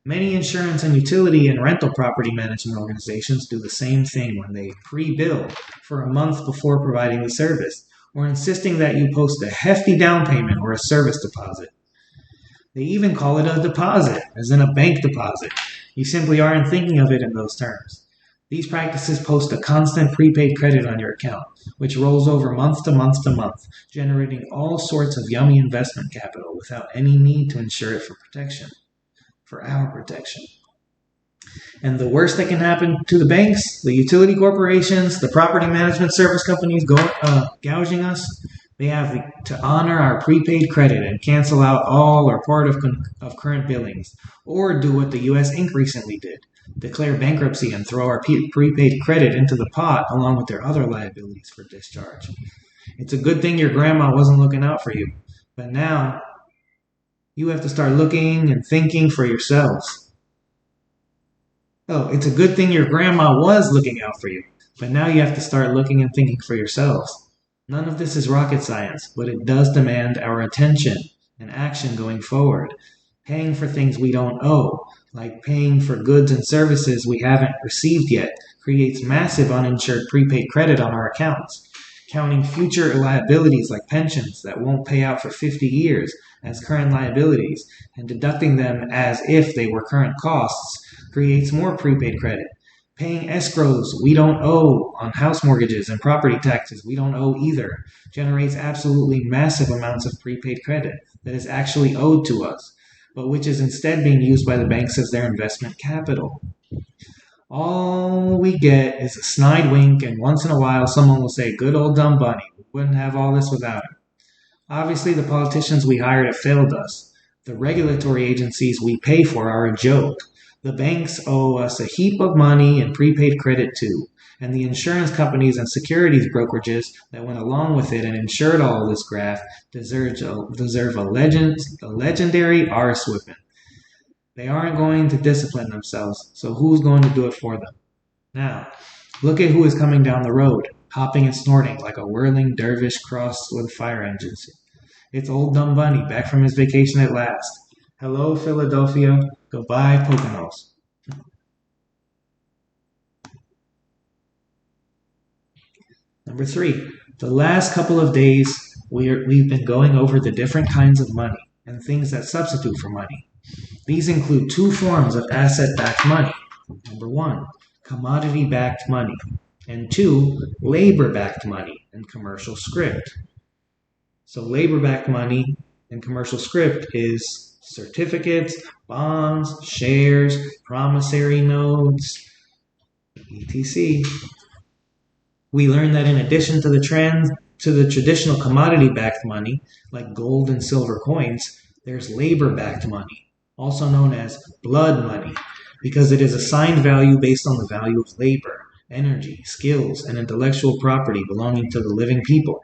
Many insurance and utility and rental property management organizations do the same thing when they pre-bill for a month before providing the service, or insisting that you post a hefty down payment or a service deposit. They even call it a deposit, as in a bank deposit. You simply aren't thinking of it in those terms. These practices post a constant prepaid credit on your account, which rolls over month to month to month, generating all sorts of yummy investment capital without any need to insure it for protection. For our protection. And the worst that can happen to the banks, the utility corporations, the property management service companies gouging us, they have to honor our prepaid credit and cancel out all or part of current billings, or do what the U.S. Inc. recently did, declare bankruptcy and throw our prepaid credit into the pot along with their other liabilities for discharge. It's a good thing your grandma wasn't looking out for you, but now you have to start looking and thinking for yourselves. Oh, it's a good thing your grandma was looking out for you, but now you have to start looking and thinking for yourselves. None of this is rocket science, but it does demand our attention and action going forward. Paying for things we don't owe, like paying for goods and services we haven't received yet, creates massive uninsured prepaid credit on our accounts. Counting future liabilities like pensions that won't pay out for 50 years as current liabilities and deducting them as if they were current costs creates more prepaid credit. Paying escrows we don't owe on house mortgages and property taxes we don't owe either generates absolutely massive amounts of prepaid credit that is actually owed to us, but which is instead being used by the banks as their investment capital. All we get is a snide wink, and once in a while someone will say, "Good old dumb bunny, we wouldn't have all this without him." Obviously, the politicians we hired have failed us. The regulatory agencies we pay for are a joke. The banks owe us a heap of money and prepaid credit too, and the insurance companies and securities brokerages that went along with it and insured all this graft deserve a legendary arse-whipping. They aren't going to discipline themselves, so who's going to do it for them? Now, look at who is coming down the road, hopping and snorting like a whirling dervish crossed with fire engines. It's old dumb bunny back from his vacation at last. Hello, Philadelphia. Goodbye, Poconos. Number 3. The last couple of days, we've been going over the different kinds of money and things that substitute for money. These include 2 forms of asset-backed money. Number 1, commodity-backed money, and 2, labor-backed money and commercial script. So labor-backed money and commercial script is certificates, bonds, shares, promissory notes, etc. We learned that in addition to the traditional commodity-backed money, like gold and silver coins, there's labor-backed money, also known as blood money, because it is assigned value based on the value of labor, energy, skills, and intellectual property belonging to the living people.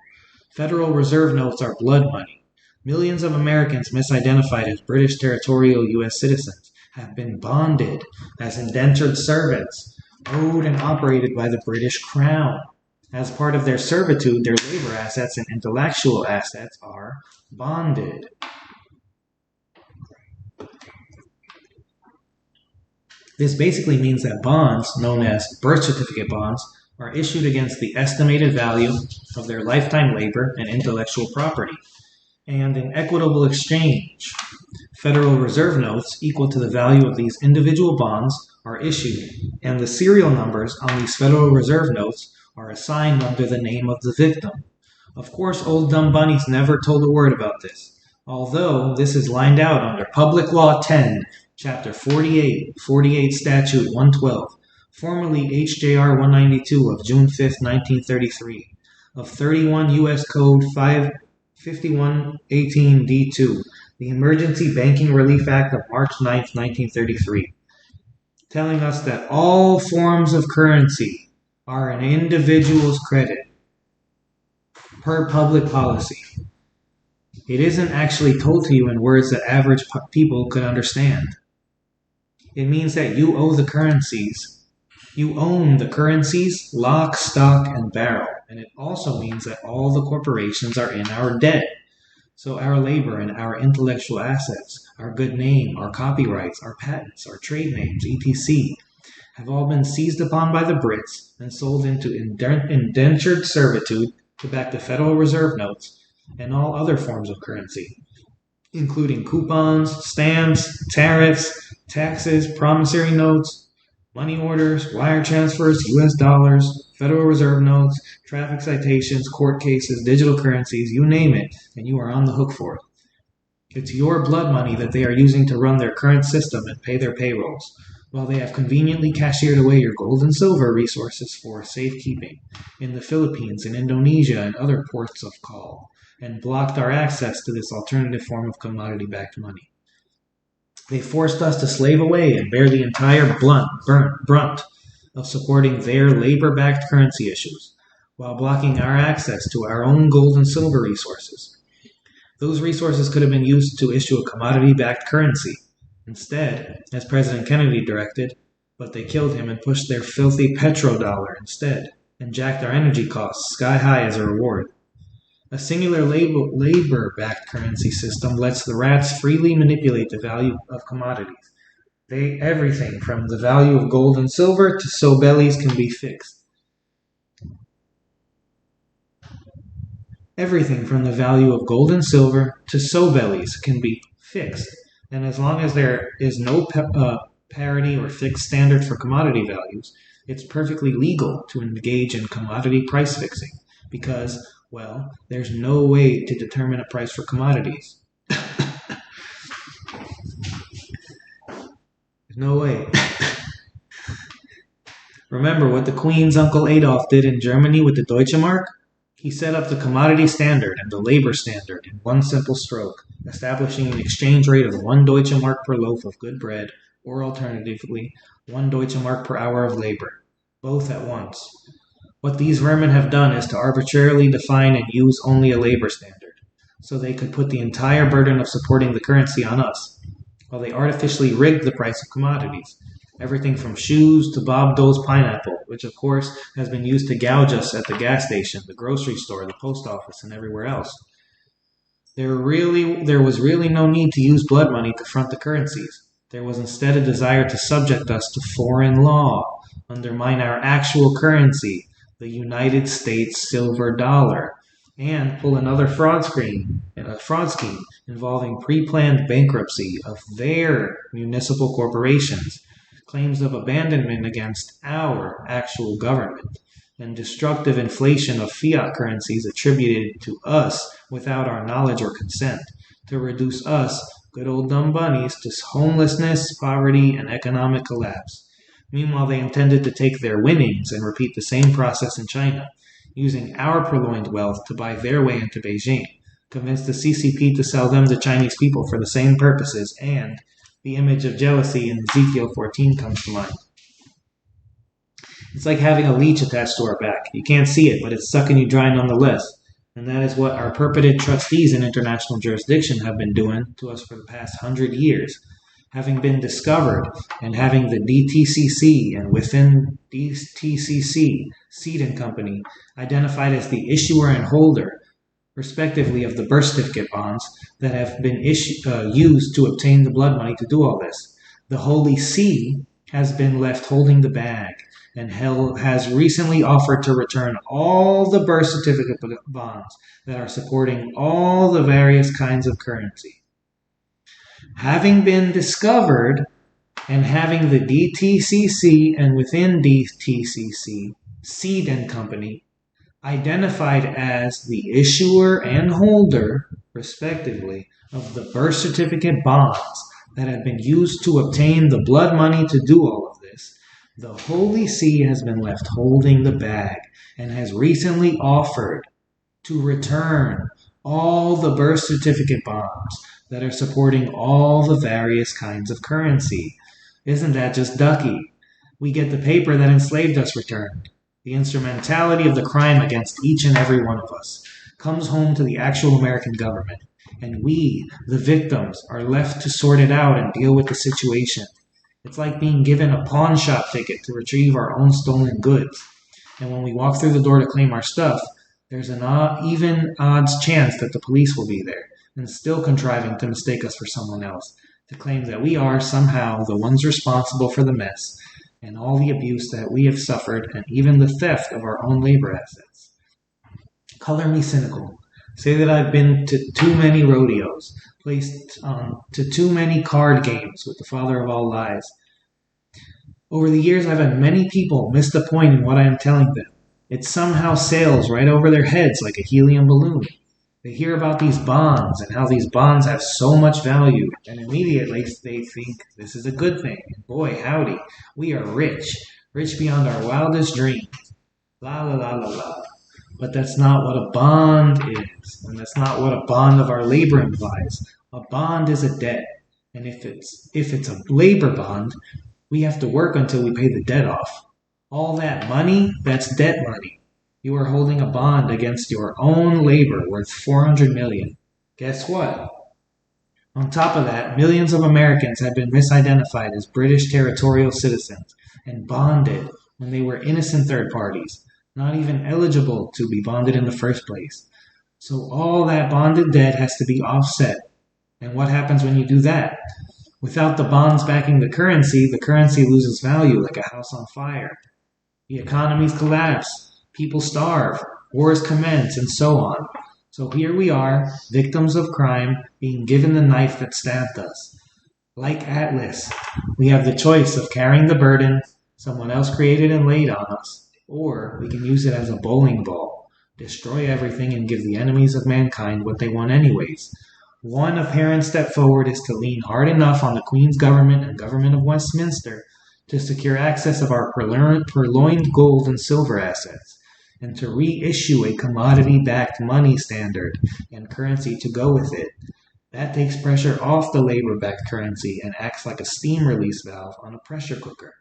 Federal Reserve notes are blood money. Millions of Americans misidentified as British Territorial U.S. citizens have been bonded as indentured servants, owned and operated by the British Crown. As part of their servitude, their labor assets and intellectual assets are bonded. This basically means that bonds, known as birth certificate bonds, are issued against the estimated value of their lifetime labor and intellectual property. And in equitable exchange, Federal Reserve notes equal to the value of these individual bonds are issued, and the serial numbers on these Federal Reserve notes are assigned under the name of the victim. Of course, old dumb bunnies never told a word about this, although this is lined out under Public Law 10, Chapter 48 Statute 112, formerly HJR 192 of June 5, 1933, of 31 U.S. Code 5118 D2, the Emergency Banking Relief Act of March 9, 1933, telling us that all forms of currency are an individual's credit per public policy. It isn't actually told to you in words that average people could understand. It means that you owe the currencies. You own the currencies, lock, stock, and barrel. And it also means that all the corporations are in our debt. So our labor and our intellectual assets, our good name, our copyrights, our patents, our trade names, etc., have all been seized upon by the Brits and sold into indentured servitude to back the Federal Reserve notes and all other forms of currency, including coupons, stamps, tariffs, taxes, promissory notes, money orders, wire transfers, U.S. dollars, Federal Reserve notes, traffic citations, court cases, digital currencies, you name it, and you are on the hook for it. It's your blood money that they are using to run their current system and pay their payrolls, while they have conveniently cashiered away your gold and silver resources for safekeeping in the Philippines and Indonesia and other ports of call, and blocked our access to this alternative form of commodity-backed money. They forced us to slave away and bear the entire brunt of supporting their labor-backed currency issues, while blocking our access to our own gold and silver resources. Those resources could have been used to issue a commodity-backed currency instead, as President Kennedy directed, but they killed him and pushed their filthy petrodollar instead, and jacked our energy costs sky high as a reward. A singular labor-backed currency system lets the rats freely manipulate the value of commodities. Everything from the value of gold and silver to sow bellies can be fixed. Everything from the value of gold and silver to sow bellies can be fixed. And as long as there is no parity or fixed standard for commodity values, it's perfectly legal to engage in commodity price fixing because, well, there's no way to determine a price for commodities. There's no way. Remember what the Queen's Uncle Adolf did in Germany with the Deutsche Mark? He set up the commodity standard and the labor standard in one simple stroke, establishing an exchange rate of 1 Deutsche Mark per loaf of good bread, or alternatively, 1 Deutsche Mark per hour of labor, both at once. What these vermin have done is to arbitrarily define and use only a labor standard, so they could put the entire burden of supporting the currency on us, while they artificially rigged the price of commodities. Everything from shoes to Bob Dole's pineapple, which of course has been used to gouge us at the gas station, the grocery store, the post office, and everywhere else. There was really no need to use blood money to front the currencies. There was instead a desire to subject us to foreign law, undermine our actual currency, the United States silver dollar, and pull another fraud scheme involving pre-planned bankruptcy of their municipal corporations, claims of abandonment against our actual government, and destructive inflation of fiat currencies attributed to us without our knowledge or consent, to reduce us, good old dumb bunnies, to homelessness, poverty, and economic collapse. Meanwhile, they intended to take their winnings and repeat the same process in China, using our purloined wealth to buy their way into Beijing, convince the CCP to sell them the Chinese people for the same purposes, and the image of jealousy in Ezekiel 14 comes to mind. It's like having a leech attached to our back. You can't see it, but it's sucking you dry nonetheless. And that is what our purported trustees in international jurisdiction have been doing to us for the past 100 years. Having been discovered and having the DTCC and within DTCC Seed and Company, identified as the issuer and holder, respectively, of the birth certificate bonds that have been used to obtain the blood money to do all this. The Holy See has been left holding the bag and has recently offered to return all the birth certificate bonds that are supporting all the various kinds of currency. Having been discovered and having the DTCC and within DTCC, Seed and Company, identified as the issuer and holder, respectively, of the birth certificate bonds that have been used to obtain the blood money to do all of this, the Holy See has been left holding the bag and has recently offered to return all the birth certificate bonds that are supporting all the various kinds of currency. Isn't that just ducky? We get the paper that enslaved us returned. The instrumentality of the crime against each and every one of us comes home to the actual American government, and we, the victims, are left to sort it out and deal with the situation. It's like being given a pawn shop ticket to retrieve our own stolen goods. And when we walk through the door to claim our stuff, there's an even odds chance that the police will be there, and still contriving to mistake us for someone else, to claim that we are somehow the ones responsible for the mess and all the abuse that we have suffered, and even the theft of our own labor assets. Color me cynical. Say that I've been to too many rodeos, placed to too many card games with the father of all lies. Over the years, I've had many people miss the point in what I am telling them. It somehow sails right over their heads like a helium balloon. They hear about these bonds and how these bonds have so much value, and immediately they think this is a good thing. Boy, howdy, we are rich beyond our wildest dreams. La la la la la. But that's not what a bond is, and that's not what a bond of our labor implies. A bond is a debt, and if it's a labor bond, we have to work until we pay the debt off. All that money, that's debt money. You are holding a bond against your own labor worth $400 million. Guess what? On top of that, millions of Americans have been misidentified as British Territorial citizens and bonded when they were innocent third parties, not even eligible to be bonded in the first place. So all that bonded debt has to be offset. And what happens when you do that? Without the bonds backing the currency loses value like a house on fire. The economies collapse. People starve, wars commence, and so on. So here we are, victims of crime, being given the knife that stabbed us. Like Atlas, we have the choice of carrying the burden someone else created and laid on us, or we can use it as a bowling ball, destroy everything and give the enemies of mankind what they want anyways. One apparent step forward is to lean hard enough on the Queen's government and government of Westminster to secure access of our purloined gold and silver assets, and to reissue a commodity-backed money standard and currency to go with it. That takes pressure off the labor-backed currency and acts like a steam release valve on a pressure cooker.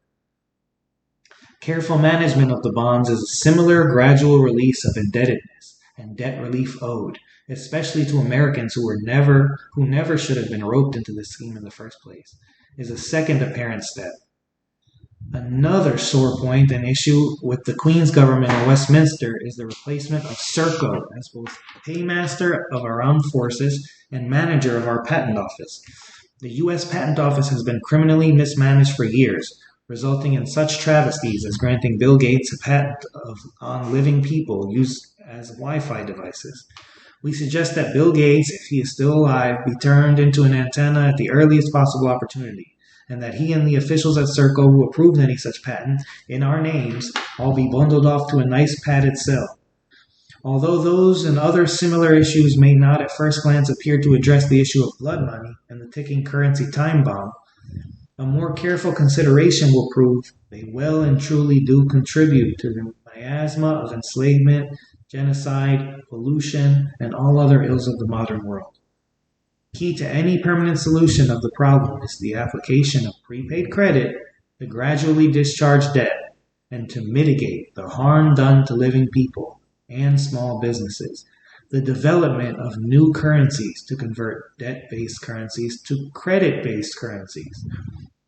Careful management of the bonds is a similar gradual release of indebtedness and debt relief owed, especially to Americans who never should have been roped into this scheme in the first place, is a second apparent step. Another sore point and issue with the Queen's government in Westminster is the replacement of Serco as both paymaster of our armed forces and manager of our patent office. The U.S. Patent Office has been criminally mismanaged for years, resulting in such travesties as granting Bill Gates a patent on living people used as Wi-Fi devices. We suggest that Bill Gates, if he is still alive, be turned into an antenna at the earliest possible opportunity, and that he and the officials at Serco who approved any such patent in our names all be bundled off to a nice padded cell. Although those and other similar issues may not at first glance appear to address the issue of blood money and the ticking currency time bomb, a more careful consideration will prove they well and truly do contribute to the miasma of enslavement, genocide, pollution, and all other ills of the modern world. Key to any permanent solution of the problem is the application of prepaid credit to gradually discharge debt and to mitigate the harm done to living people and small businesses, the development of new currencies to convert debt-based currencies to credit-based currencies,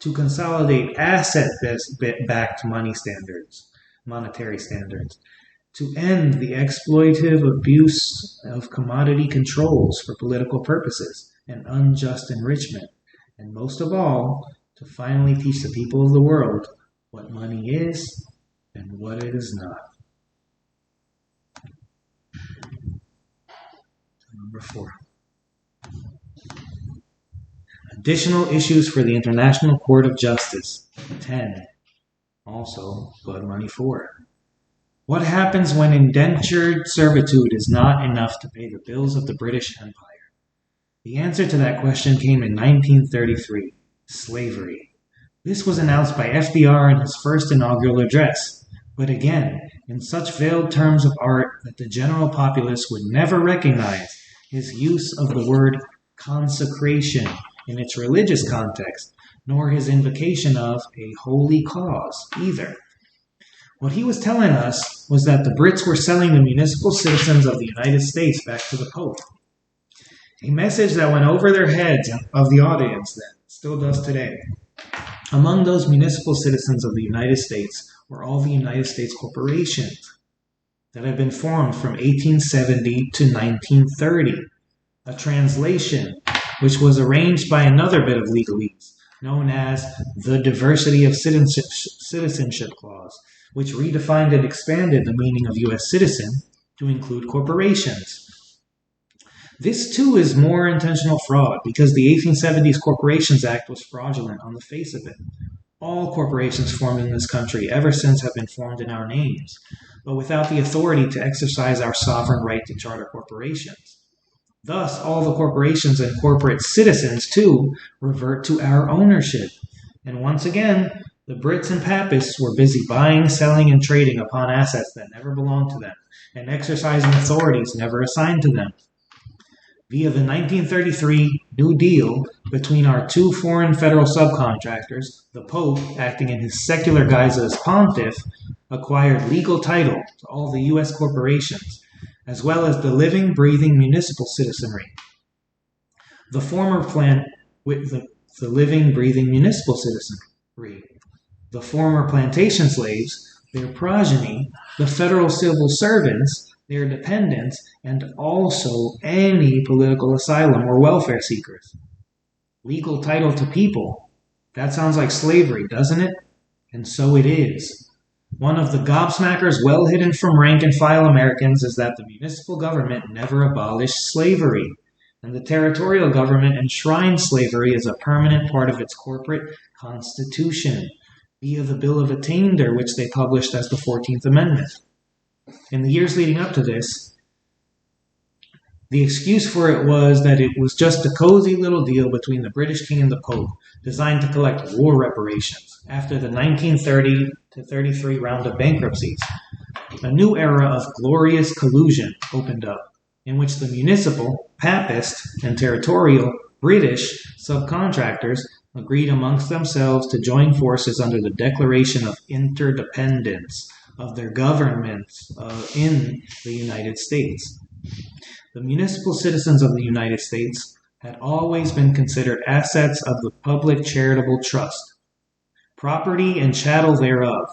to consolidate asset-backed money standards, monetary standards, to end the exploitative abuse of commodity controls for political purposes and unjust enrichment, and most of all, to finally teach the people of the world what money is and what it is not. Number 4. Additional issues for the International Court of Justice. 10. Also, blood money 4. What happens when indentured servitude is not enough to pay the bills of the British Empire? The answer to that question came in 1933. Slavery. This was announced by FDR in his first inaugural address, but again, in such veiled terms of art that the general populace would never recognize his use of the word consecration in its religious context, nor his invocation of a holy cause either. What he was telling us was that the Brits were selling the municipal citizens of the United States back to the Pope. A message that went over their heads of the audience then, still does today. Among those municipal citizens of the United States were all the United States corporations that had been formed from 1870 to 1930. A translation which was arranged by another bit of legalese known as the Diversity of Citizenship Clause, which redefined and expanded the meaning of U.S. citizen to include corporations. This, too, is more intentional fraud because the 1870s Corporations Act was fraudulent on the face of it. All corporations formed in this country ever since have been formed in our names, but without the authority to exercise our sovereign right to charter corporations. Thus, all the corporations and corporate citizens, too, revert to our ownership. And once again, the Brits and Papists were busy buying, selling, and trading upon assets that never belonged to them, and exercising authorities never assigned to them. Via the 1933 New Deal between our two foreign federal subcontractors, the Pope, acting in his secular guise as pontiff, acquired legal title to all the U.S. corporations, as well as the living, breathing municipal citizenry. The former plant with the living, breathing municipal citizenry. The former plantation slaves, their progeny, the federal civil servants, their dependents, and also any political asylum or welfare seekers. Legal title to people. That sounds like slavery, doesn't it? And so it is. One of the gobsmackers well hidden from rank and file Americans is that the municipal government never abolished slavery, and the territorial government enshrined slavery as a permanent part of its corporate constitution, via the Bill of Attainder, which they published as the 14th Amendment. In the years leading up to this, the excuse for it was that it was just a cozy little deal between the British King and the Pope, designed to collect war reparations after the 1930 to 33 round of bankruptcies. A new era of glorious collusion opened up, in which the municipal, Papist, and territorial British subcontractors agreed amongst themselves to join forces under the Declaration of Interdependence of their governments in the United States. The municipal citizens of the United States had always been considered assets of the public charitable trust, property and chattel thereof.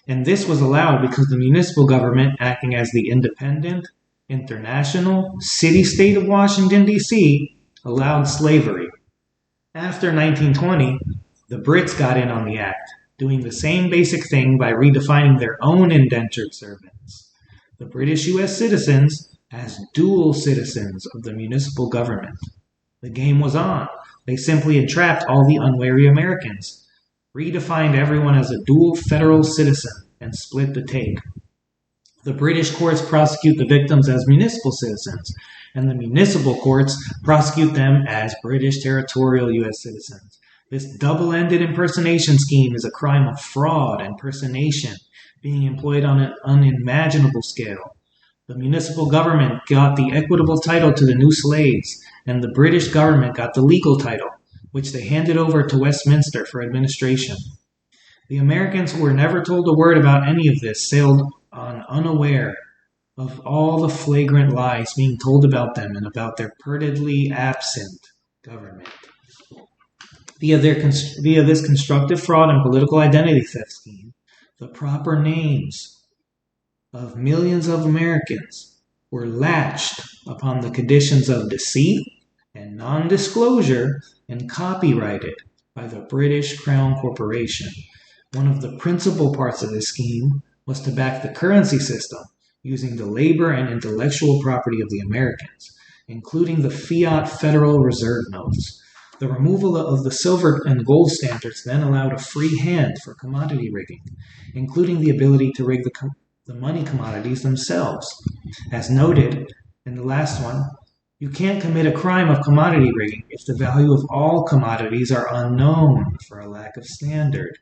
And this was allowed because the municipal government, acting as the independent, international, city-state of Washington, D.C., allowed slavery. After 1920, the Brits got in on the act, doing the same basic thing by redefining their own indentured servants, the British U.S. citizens, as dual citizens of the municipal government. The game was on. They simply entrapped all the unwary Americans, redefined everyone as a dual federal citizen, and split the take. The British courts prosecute the victims as municipal citizens, and the municipal courts prosecute them as British Territorial U.S. citizens. This double-ended impersonation scheme is a crime of fraud and personation, being employed on an unimaginable scale. The municipal government got the equitable title to the new slaves, and the British government got the legal title, which they handed over to Westminster for administration. The Americans, who were never told a word about any of this, sailed on unaware of all the flagrant lies being told about them and about their purportedly absent government. Via this constructive fraud and political identity theft scheme, the proper names of millions of Americans were latched upon the conditions of deceit and non-disclosure and copyrighted by the British Crown Corporation. One of the principal parts of this scheme was to back the currency system using the labor and intellectual property of the Americans, including the fiat Federal Reserve notes. The removal of the silver and gold standards then allowed a free hand for commodity rigging, including the ability to rig the money commodities themselves. As noted in the last one, you can't commit a crime of commodity rigging if the value of all commodities are unknown for a lack of standard.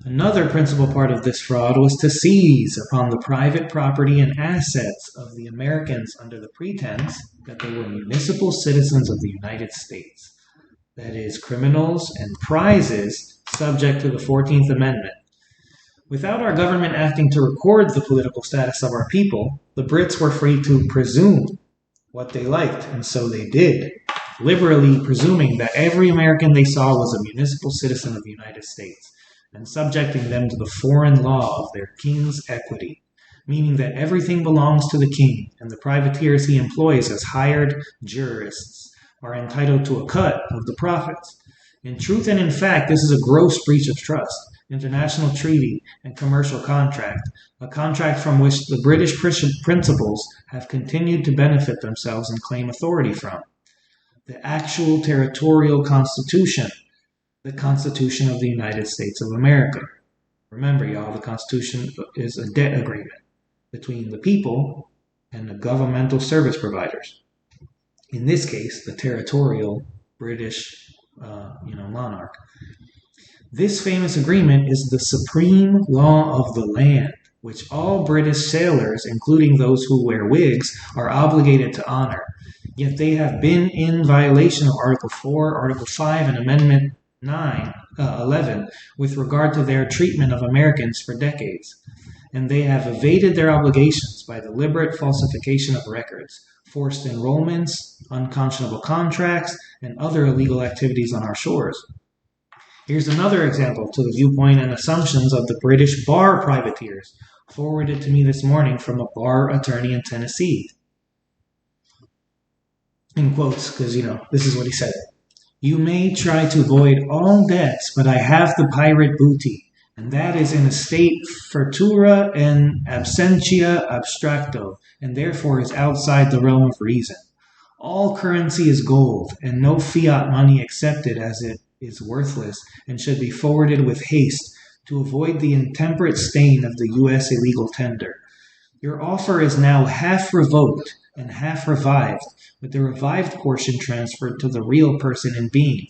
Another principal part of this fraud was to seize upon the private property and assets of the Americans under the pretense that they were municipal citizens of the United States, that is, criminals and prizes subject to the 14th Amendment. Without our government acting to record the political status of our people, the Brits were free to presume what they liked, and so they did, liberally presuming that every American they saw was a municipal citizen of the United States, and subjecting them to the foreign law of their king's equity, meaning that everything belongs to the king, and the privateers he employs as hired jurists are entitled to a cut of the profits. In truth and in fact, this is a gross breach of trust, international treaty, and commercial contract, a contract from which the British principals have continued to benefit themselves and claim authority from. The actual territorial constitution, the Constitution of the United States of America. Remember, y'all, the Constitution is a debt agreement between the people and the governmental service providers. In this case, the territorial British monarch. This famous agreement is the supreme law of the land, which all British sailors, including those who wear wigs, are obligated to honor. Yet they have been in violation of Article 4, Article 5, and Amendment 11 with regard to their treatment of Americans for decades, and they have evaded their obligations by deliberate falsification of records, forced enrollments, unconscionable contracts, and other illegal activities on our shores. Here's another example to the viewpoint and assumptions of the British bar privateers, forwarded to me this morning from a bar attorney in Tennessee. In quotes, because, this is what he said. "You may try to avoid all debts, but I have the pirate booty, and that is in estate fortura and absentia abstracto, and therefore is outside the realm of reason. All currency is gold, and no fiat money accepted as it is worthless, and should be forwarded with haste to avoid the intemperate stain of the U.S. illegal tender. Your offer is now half revoked and half revived, with the revived portion transferred to the real person in being,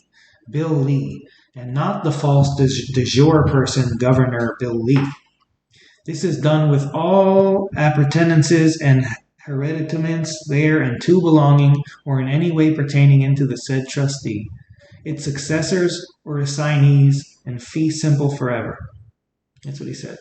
Bill Lee, and not the false de jure person, Governor Bill Lee. This is done with all appurtenances and hereditaments there and to belonging or in any way pertaining into the said trustee, its successors or assignees, and fee simple forever." That's what he said.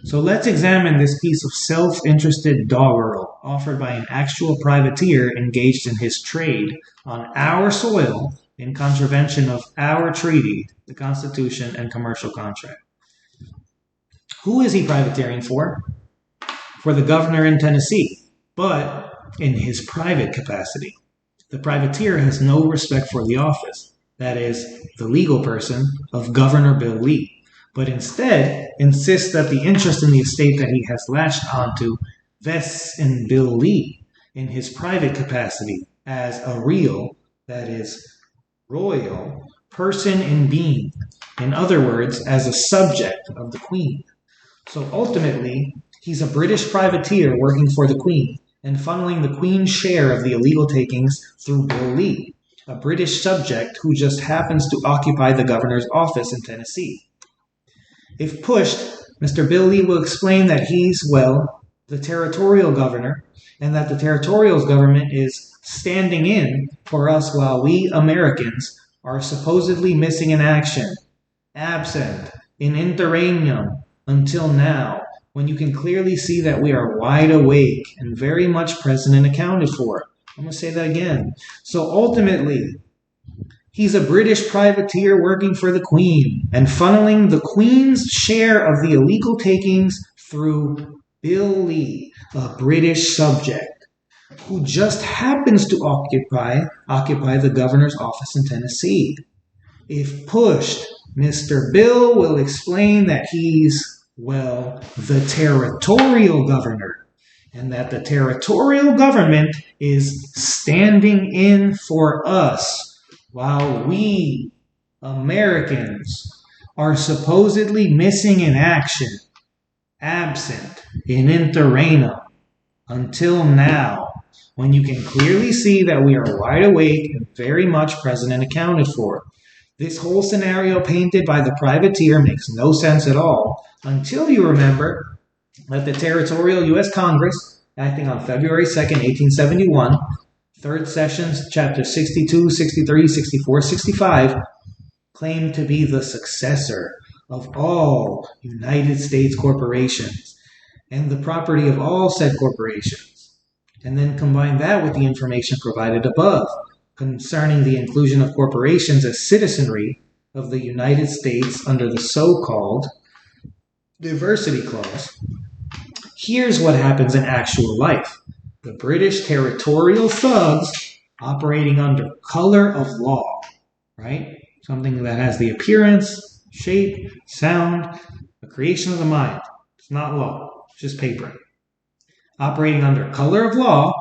So let's examine this piece of self-interested doggerel offered by an actual privateer engaged in his trade on our soil in contravention of our treaty, the Constitution, and commercial contract. Who is he privateering for? For the governor in Tennessee, but in his private capacity. The privateer has no respect for the office, that is, the legal person of Governor Bill Lee, but instead insists that the interest in the estate that he has latched onto vests in Bill Lee in his private capacity as a real, that is, royal, person in being. In other words, as a subject of the Queen. So ultimately, he's a British privateer working for the Queen and funneling the Queen's share of the illegal takings through Bill Lee, a British subject who just happens to occupy the governor's office in Tennessee. If pushed, Mr. Bill Lee will explain that he's, the territorial governor, and that the territorial's government is standing in for us while we Americans are supposedly missing in action, absent, in interregnum, until now, when you can clearly see that we are wide awake and very much present and accounted for. I'm going to say that again. So ultimately, He's a British privateer working for the Queen and funneling the Queen's share of the illegal takings through Bill Lee, a British subject, who just happens to occupy the governor's office in Tennessee. If pushed, Mr. Bill will explain that he's, well, the territorial governor, and that the territorial government is standing in for us while we, Americans, are supposedly missing in action, absent in interregnum, until now, when you can clearly see that we are wide awake and very much present and accounted for. This whole scenario painted by the privateer makes no sense at all until you remember that the Territorial U.S. Congress, acting on February 2nd, 1871, Third Sessions, Chapters 62, 63, 64, 65, claimed to be the successor of all United States corporations and the property of all said corporations, and then combine that with the information provided above concerning the inclusion of corporations as citizenry of the United States under the so-called Diversity Clause. Here's what happens in actual life. The British territorial thugs operating under color of law, right? Something that has the appearance, shape, sound, the creation of the mind. It's not law, it's just paper. Operating under color of law,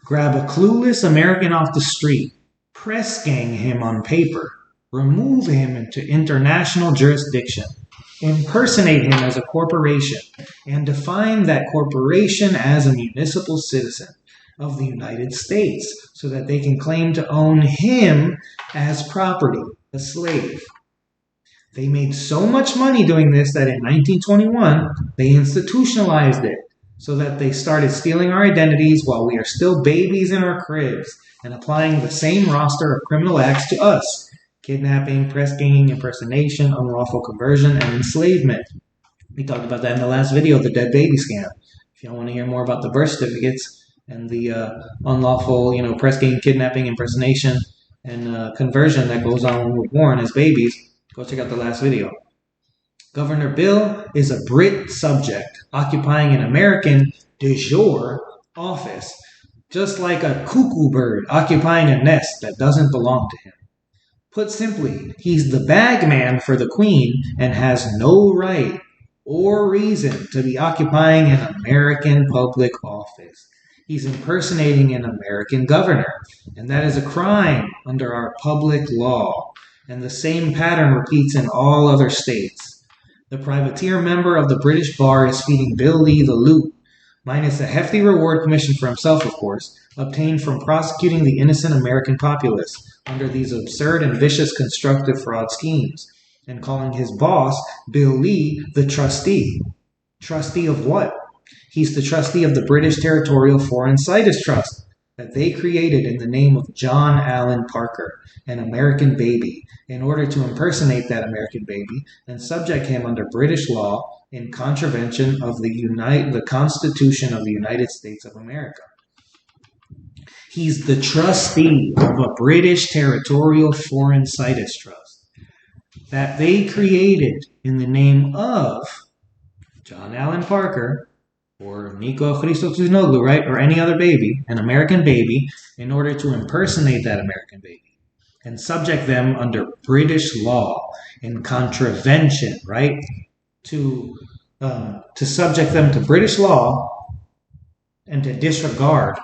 grab a clueless American off the street, press gang him on paper, remove him into international jurisdiction, impersonate him as a corporation, and define that corporation as a municipal citizen of the United States so that they can claim to own him as property, a slave. They made so much money doing this that in 1921, they institutionalized it so that they started stealing our identities while we are still babies in our cribs and applying the same roster of criminal acts to us. Kidnapping, press ganging, impersonation, unlawful conversion, and enslavement. We talked about that in the last video, the dead baby scam. If y'all want to hear more about the birth certificates and the unlawful, press gang, kidnapping, impersonation, and conversion that goes on when we're born as babies, go check out the last video. Governor Bill is a Brit subject occupying an American de jure office, just like a cuckoo bird occupying a nest that doesn't belong to him. Put simply, he's the bag man for the Queen and has no right or reason to be occupying an American public office. He's impersonating an American governor, and that is a crime under our public law, and the same pattern repeats in all other states. The privateer member of the British bar is feeding Bill Lee the loot, minus a hefty reward commission for himself, of course, obtained from prosecuting the innocent American populace under these absurd and vicious constructive fraud schemes, and calling his boss, Bill Lee, the trustee. Trustee of what? He's the trustee of the British Territorial Foreign Situs Trust that they created in the name of John Allen Parker, an American baby, in order to impersonate that American baby and subject him under British law in contravention of the Constitution of the United States of America. He's the trustee of a British Territorial Foreign Situs Trust that they created in the name of John Allen Parker or Nico Christodoulou, right, or any other baby, an American baby, in order to impersonate that American baby and subject them under British law in contravention, right, to subject them to British law and to disregard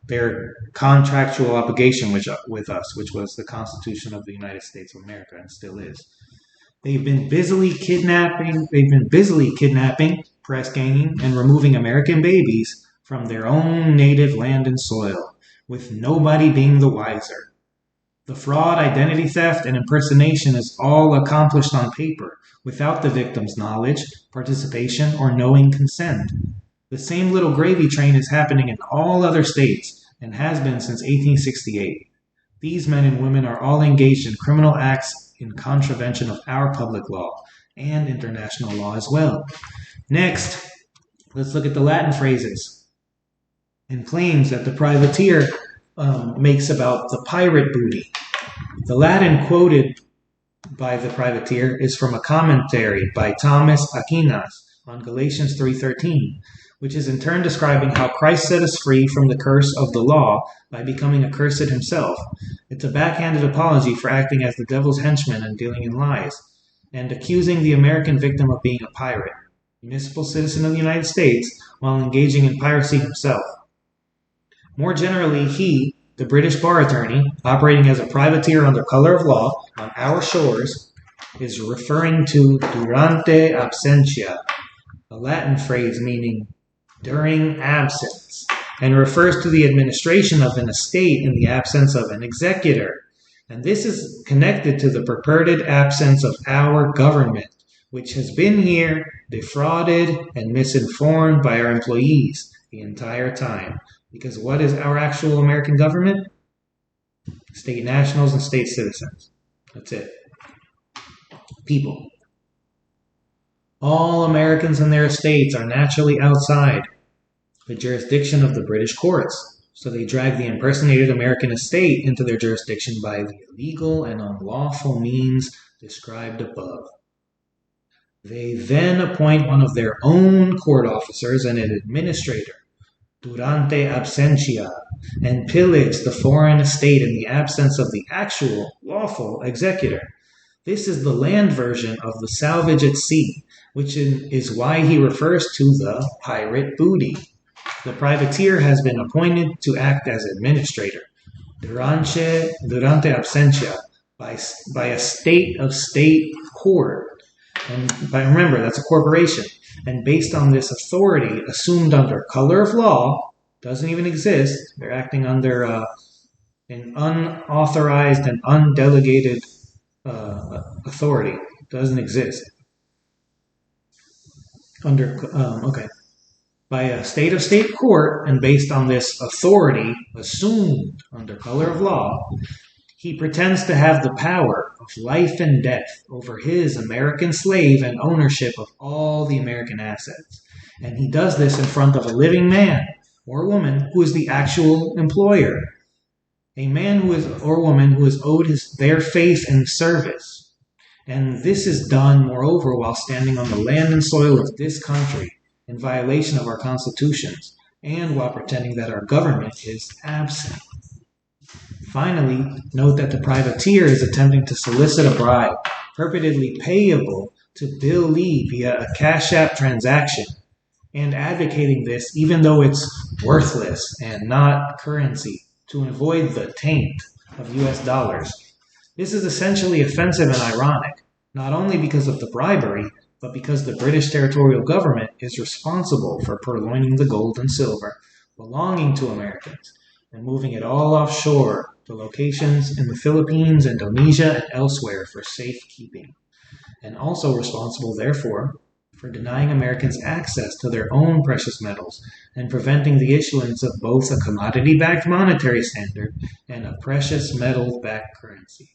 their contractual obligation with us, which was the Constitution of the United States of America, and still is. They've been busily kidnapping, press ganging, and removing American babies from their own native land and soil, with nobody being the wiser. The fraud, identity theft, and impersonation is all accomplished on paper, without the victim's knowledge, participation, or knowing consent. The same little gravy train is happening in all other states, and has been since 1868. These men and women are all engaged in criminal acts in contravention of our public law and international law as well. Next, let's look at the Latin phrases and claims that the privateer makes about the pirate booty. The Latin quoted by the privateer is from a commentary by Thomas Aquinas on Galatians 3:13, which is in turn describing how Christ set us free from the curse of the law by becoming accursed himself. It's a backhanded apology for acting as the devil's henchman and dealing in lies, and accusing the American victim of being a pirate, municipal citizen of the United States, while engaging in piracy himself. More generally, he, the British bar attorney, operating as a privateer under color of law on our shores, is referring to durante absentia, a Latin phrase meaning during absence, and refers to the administration of an estate in the absence of an executor. And this is connected to the purported absence of our government, which has been here, defrauded, and misinformed by our employees the entire time. Because what is our actual American government? State nationals and state citizens. That's it. People. All Americans and their estates are naturally outside the jurisdiction of the British courts, so they drag the impersonated American estate into their jurisdiction by the illegal and unlawful means described above. They then appoint one of their own court officers and an administrator, durante absentia, and pillage the foreign estate in the absence of the actual lawful executor. This is the land version of the salvage at sea, which is why he refers to the pirate booty. The privateer has been appointed to act as administrator, durante absentia, by a state court. And remember, that's a corporation. And based on this authority assumed under color of law, doesn't even exist. They're acting under an unauthorized and undelegated authority. Doesn't exist. By a state court, and based on this authority assumed under color of law, he pretends to have the power of life and death over his American slave and ownership of all the American assets. And he does this in front of a living man or woman who is the actual employer. A man or woman who is owed their faith and service. And this is done, moreover, while standing on the land and soil of this country in violation of our constitutions, and while pretending that our government is absent. Finally, note that the privateer is attempting to solicit a bribe, purportedly payable to Bill Lee via a Cash App transaction, and advocating this even though it's worthless and not currency, to avoid the taint of US dollars. This is essentially offensive and ironic, not only because of the bribery, but because the British Territorial Government is responsible for purloining the gold and silver belonging to Americans and moving it all offshore to locations in the Philippines, Indonesia, and elsewhere for safekeeping, and also responsible, therefore, for denying Americans access to their own precious metals and preventing the issuance of both a commodity-backed monetary standard and a precious metal-backed currency.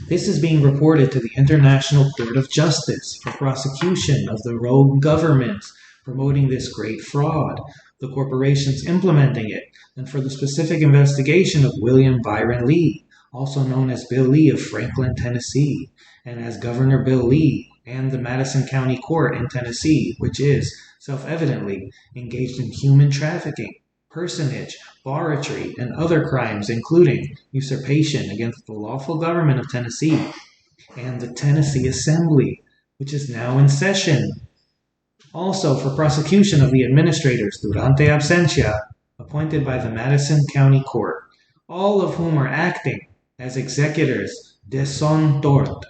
This is being reported to the International Court of Justice for prosecution of the rogue governments promoting this great fraud, the corporations implementing it, and for the specific investigation of William Byron Lee, also known as Bill Lee of Franklin, Tennessee, and as Governor Bill Lee, and the Madison County Court in Tennessee, which is, self-evidently, engaged in human trafficking, personage, barratry, and other crimes, including usurpation against the lawful government of Tennessee, and the Tennessee Assembly, which is now in session. Also for prosecution of the administrators durante absentia appointed by the Madison County Court, all of whom are acting as executors de son tort,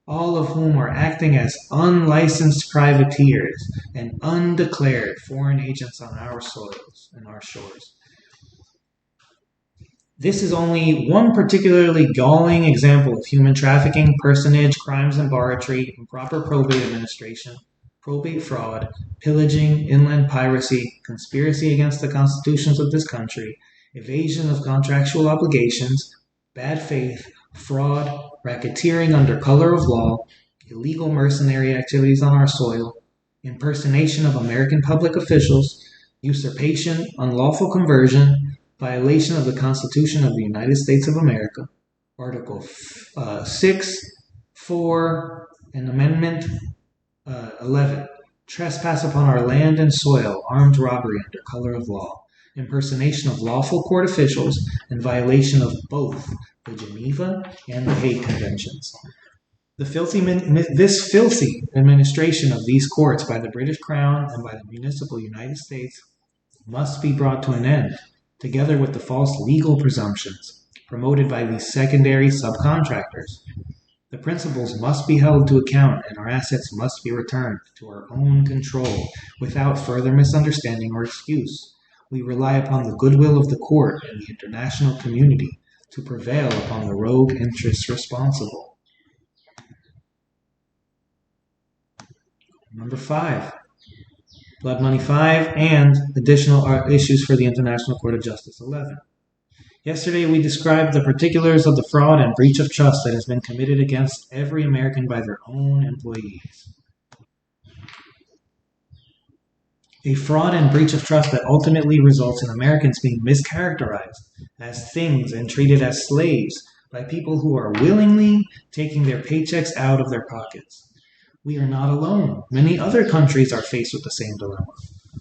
all of whom are acting as unlicensed privateers and undeclared foreign agents on our soils and our shores. This is only one particularly galling example of human trafficking, personage, crimes and barratry, improper probate administration, probate fraud, pillaging, inland piracy, conspiracy against the constitutions of this country, evasion of contractual obligations, bad faith, fraud, racketeering under color of law, illegal mercenary activities on our soil, impersonation of American public officials, usurpation, unlawful conversion, violation of the Constitution of the United States of America, Article 6, 4, and Amendment 11, trespass upon our land and soil, armed robbery under color of law, impersonation of lawful court officials, and violation of both the Geneva and the Hague Conventions. This filthy administration of these courts by the British Crown and by the municipal United States must be brought to an end, together with the false legal presumptions promoted by these secondary subcontractors. The principals must be held to account and our assets must be returned to our own control without further misunderstanding or excuse. We rely upon the goodwill of the court and the international community to prevail upon the rogue interests responsible. Number 5, Blood Money 5, and additional issues for the International Court of Justice 11. Yesterday we described the particulars of the fraud and breach of trust that has been committed against every American by their own employees. A fraud and breach of trust that ultimately results in Americans being mischaracterized as things and treated as slaves by people who are willingly taking their paychecks out of their pockets. We are not alone. Many other countries are faced with the same dilemma.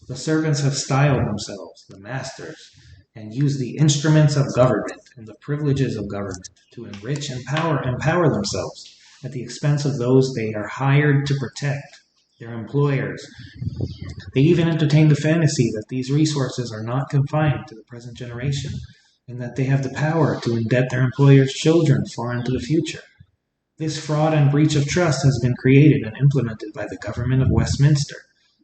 The servants have styled themselves the masters and use the instruments of government and the privileges of government to enrich and empower themselves at the expense of those they are hired to protect, their employers. They even entertain the fantasy that these resources are not confined to the present generation and that they have the power to indebt their employers' children far into the future. This fraud and breach of trust has been created and implemented by the government of Westminster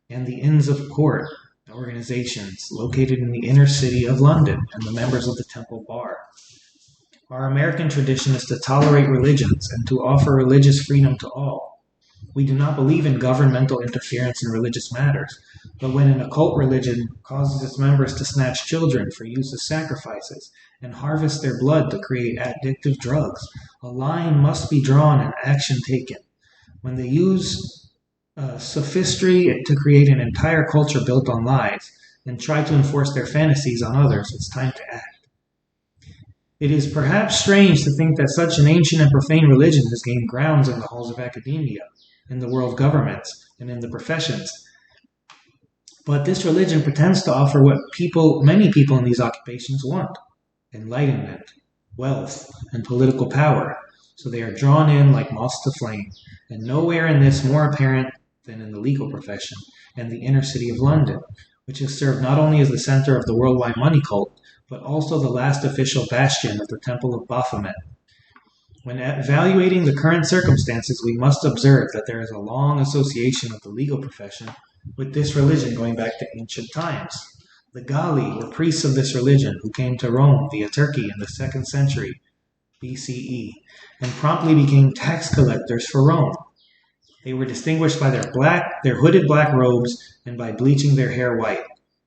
and the Inns of Court organizations located in the inner city of London and the members of the Temple Bar. Our American tradition is to tolerate religions and to offer religious freedom to all. We do not believe in governmental interference in religious matters, but when an occult religion causes its members to snatch children for use as sacrifices and harvest their blood to create addictive drugs, a line must be drawn and action taken. When they use sophistry to create an entire culture built on lies and try to enforce their fantasies on others, it's time to act. It is perhaps strange to think that such an ancient and profane religion has gained grounds in the halls of academia, in the world governments, and in the professions. But this religion pretends to offer what many people in these occupations want: enlightenment, wealth, and political power. So they are drawn in like moths to flame, and nowhere in this more apparent than in the legal profession and the inner city of London, which has served not only as the center of the worldwide money cult, but also the last official bastion of the Temple of Baphomet. When evaluating the current circumstances, we must observe that there is a long association of the legal profession with this religion going back to ancient times. The Galli were priests of this religion who came to Rome via Turkey in the 2nd century BCE and promptly became tax collectors for Rome. They were distinguished by their hooded black robes and by bleaching their hair white,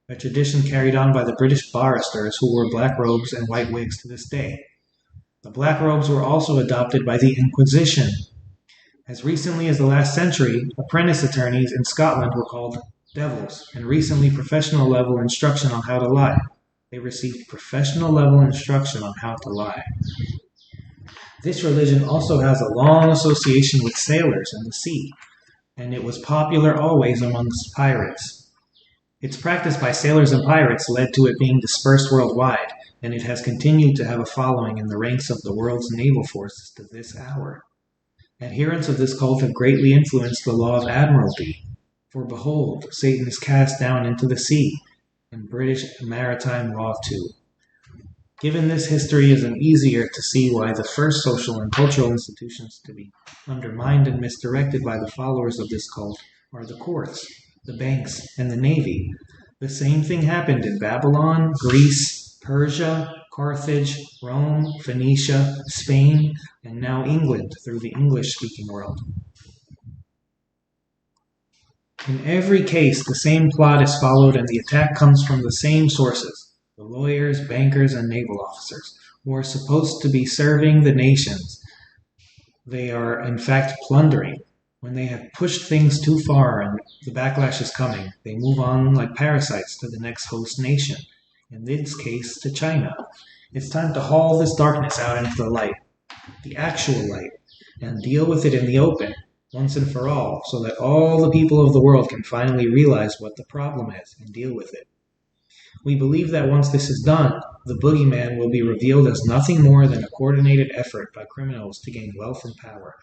a tradition carried on by the British barristers who wore black robes and white wigs to this day. The black robes were also adopted by the Inquisition. As recently as the last century, apprentice attorneys in Scotland were called devils, and recently professional level instruction on how to lie. They received professional level instruction on how to lie. This religion also has a long association with sailors and the sea, and it was popular always amongst pirates. Its practice by sailors and pirates led to it being dispersed worldwide, and it has continued to have a following in the ranks of the world's naval forces to this hour. Adherents of this cult have greatly influenced the law of admiralty, for behold, Satan is cast down into the sea, and British maritime law too. Given this history, it is easier to see why the first social and cultural institutions to be undermined and misdirected by the followers of this cult are the courts, the banks, and the navy. The same thing happened in Babylon, Greece, Persia, Carthage, Rome, Phoenicia, Spain, and now England through the English-speaking world. In every case, the same plot is followed and the attack comes from the same sources: the lawyers, bankers, and naval officers, who are supposed to be serving the nations. They are, in fact, plundering. When they have pushed things too far and the backlash is coming, they move on like parasites to the next host nation, in this case to China. It's time to haul this darkness out into the light, the actual light, and deal with it in the open, once and for all, so that all the people of the world can finally realize what the problem is and deal with it. We believe that once this is done, the boogeyman will be revealed as nothing more than a coordinated effort by criminals to gain wealth and power,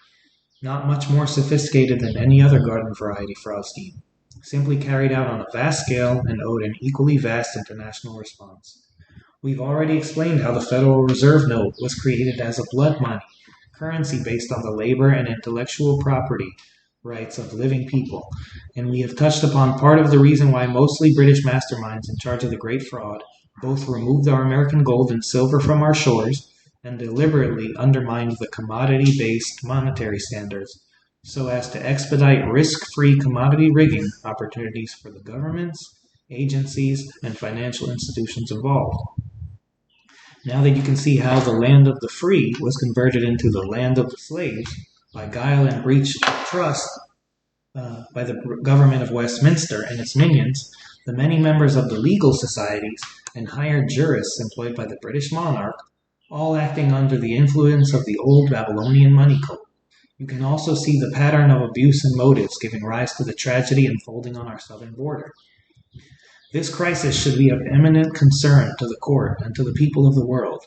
not much more sophisticated than any other garden variety fraud scheme, simply carried out on a vast scale and owed an equally vast international response. We've already explained how the Federal Reserve Note was created as a blood money, currency based on the labor and intellectual property rights of living people, and we have touched upon part of the reason why mostly British masterminds in charge of the Great Fraud both removed our American gold and silver from our shores and deliberately undermined the commodity-based monetary standards so as to expedite risk-free commodity rigging opportunities for the governments, agencies, and financial institutions involved. Now that you can see how the land of the free was converted into the land of the slaves by guile and breach of trust by the government of Westminster and its minions, the many members of the legal societies and hired jurists employed by the British monarch, all acting under the influence of the old Babylonian money code. You can also see the pattern of abuse and motives giving rise to the tragedy unfolding on our southern border. This crisis should be of eminent concern to the court and to the people of the world,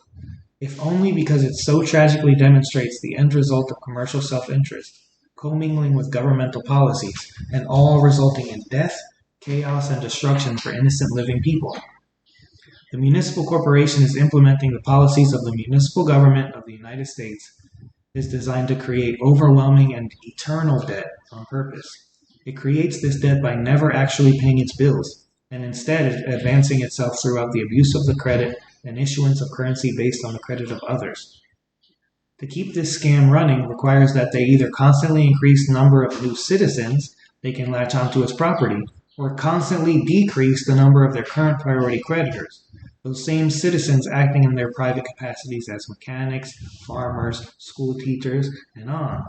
if only because it so tragically demonstrates the end result of commercial self-interest, commingling with governmental policies, and all resulting in death, chaos, and destruction for innocent living people. The municipal corporation is implementing the policies of the municipal government of the United States is designed to create overwhelming and eternal debt on purpose. It creates this debt by never actually paying its bills, and instead advancing itself throughout the abuse of the credit and issuance of currency based on the credit of others. To keep this scam running requires that they either constantly increase the number of new citizens they can latch onto as property, or constantly decrease the number of their current priority creditors, those same citizens acting in their private capacities as mechanics, farmers, school teachers, and on.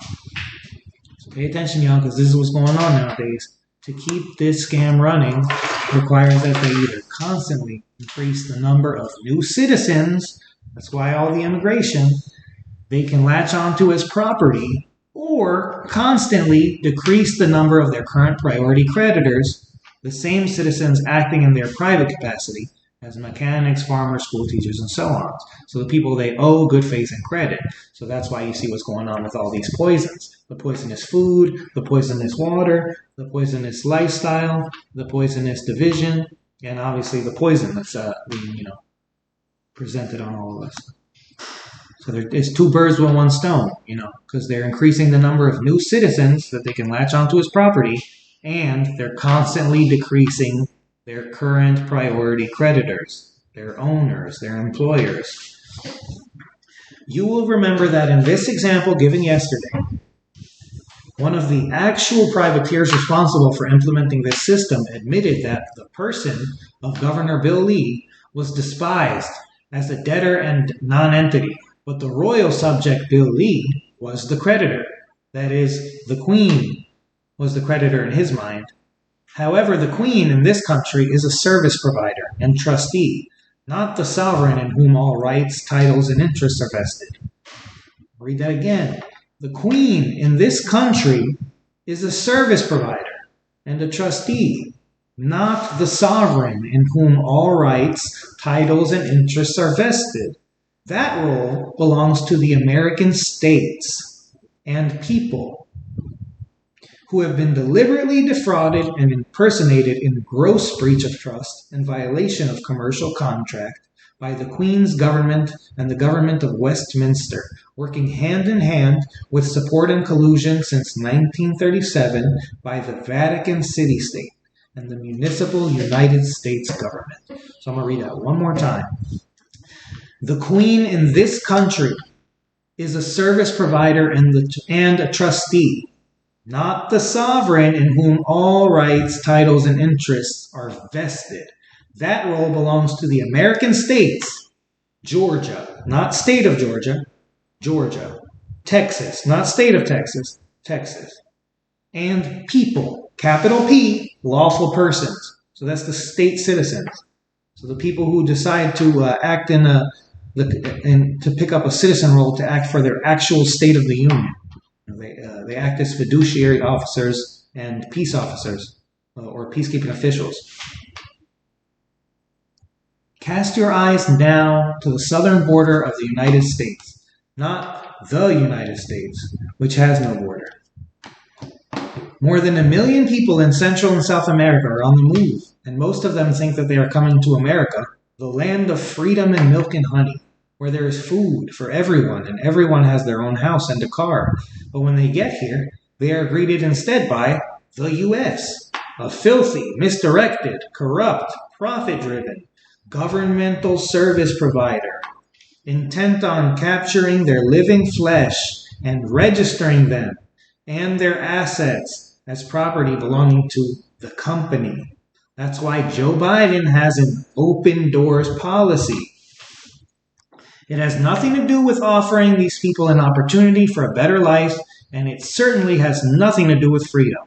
So pay attention, y'all, because this is what's going on nowadays. To keep this scam running requires that they either constantly increase the number of new citizens, that's why all the immigration, they can latch onto as property, or constantly decrease the number of their current priority creditors, the same citizens acting in their private capacity as mechanics, farmers, school teachers, and so on. So the people they owe good faith and credit. So that's why you see what's going on with all these poisons. The poisonous food, the poisonous water, the poisonous lifestyle, the poisonous division, and obviously the poison that's being presented on all of us. So there's two birds with one stone, because they're increasing the number of new citizens that they can latch onto as property, and they're constantly decreasing their current priority creditors, their owners, their employers. You will remember that in this example given yesterday, one of the actual privateers responsible for implementing this system admitted that the person of Governor Bill Lee was despised as a debtor and non-entity, but the royal subject Bill Lee was the creditor. That is, the Queen was the creditor in his mind. However, the Queen in this country is a service provider and trustee, not the sovereign in whom all rights, titles, and interests are vested. I'll read that again. The Queen in this country is a service provider and a trustee, not the sovereign in whom all rights, titles, and interests are vested. That role belongs to the American states and people, who have been deliberately defrauded and impersonated in gross breach of trust and violation of commercial contract by the Queen's government and the government of Westminster, working hand in hand with support and collusion since 1937 by the Vatican City-State and the municipal United States government. So I'm going to read that one more time. The Queen in this country is a service provider and a trustee, not the sovereign in whom all rights, titles, and interests are vested. That role belongs to the American states, Georgia, not state of Georgia, Georgia, Texas, not state of Texas, Texas, and people, capital P, lawful persons. So that's the state citizens. So the people who decide to act and to pick up a citizen role to act for their actual state of the union. They act as fiduciary officers and peace officers or peacekeeping officials. Cast your eyes now to the southern border of the United States, not the United States, which has no border. More than 1 million people in Central and South America are on the move, and most of them think that they are coming to America, the land of freedom and milk and honey, where there is food for everyone and everyone has their own house and a car. But when they get here, they are greeted instead by the U.S., a filthy, misdirected, corrupt, profit-driven, governmental service provider, intent on capturing their living flesh and registering them and their assets as property belonging to the company. That's why Joe Biden has an open doors policy. It has nothing to do with offering these people an opportunity for a better life, and it certainly has nothing to do with freedom.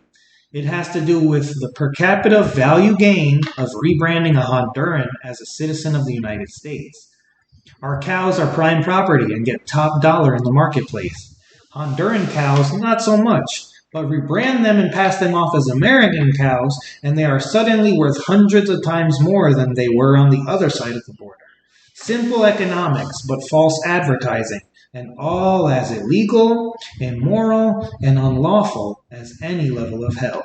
It has to do with the per capita value gain of rebranding a Honduran as a citizen of the United States. Our cows are prime property and get top dollar in the marketplace. Honduran cows, not so much, but rebrand them and pass them off as American cows, and they are suddenly worth hundreds of times more than they were on the other side of the border. Simple economics, but false advertising, and all as illegal, immoral, and unlawful as any level of hell.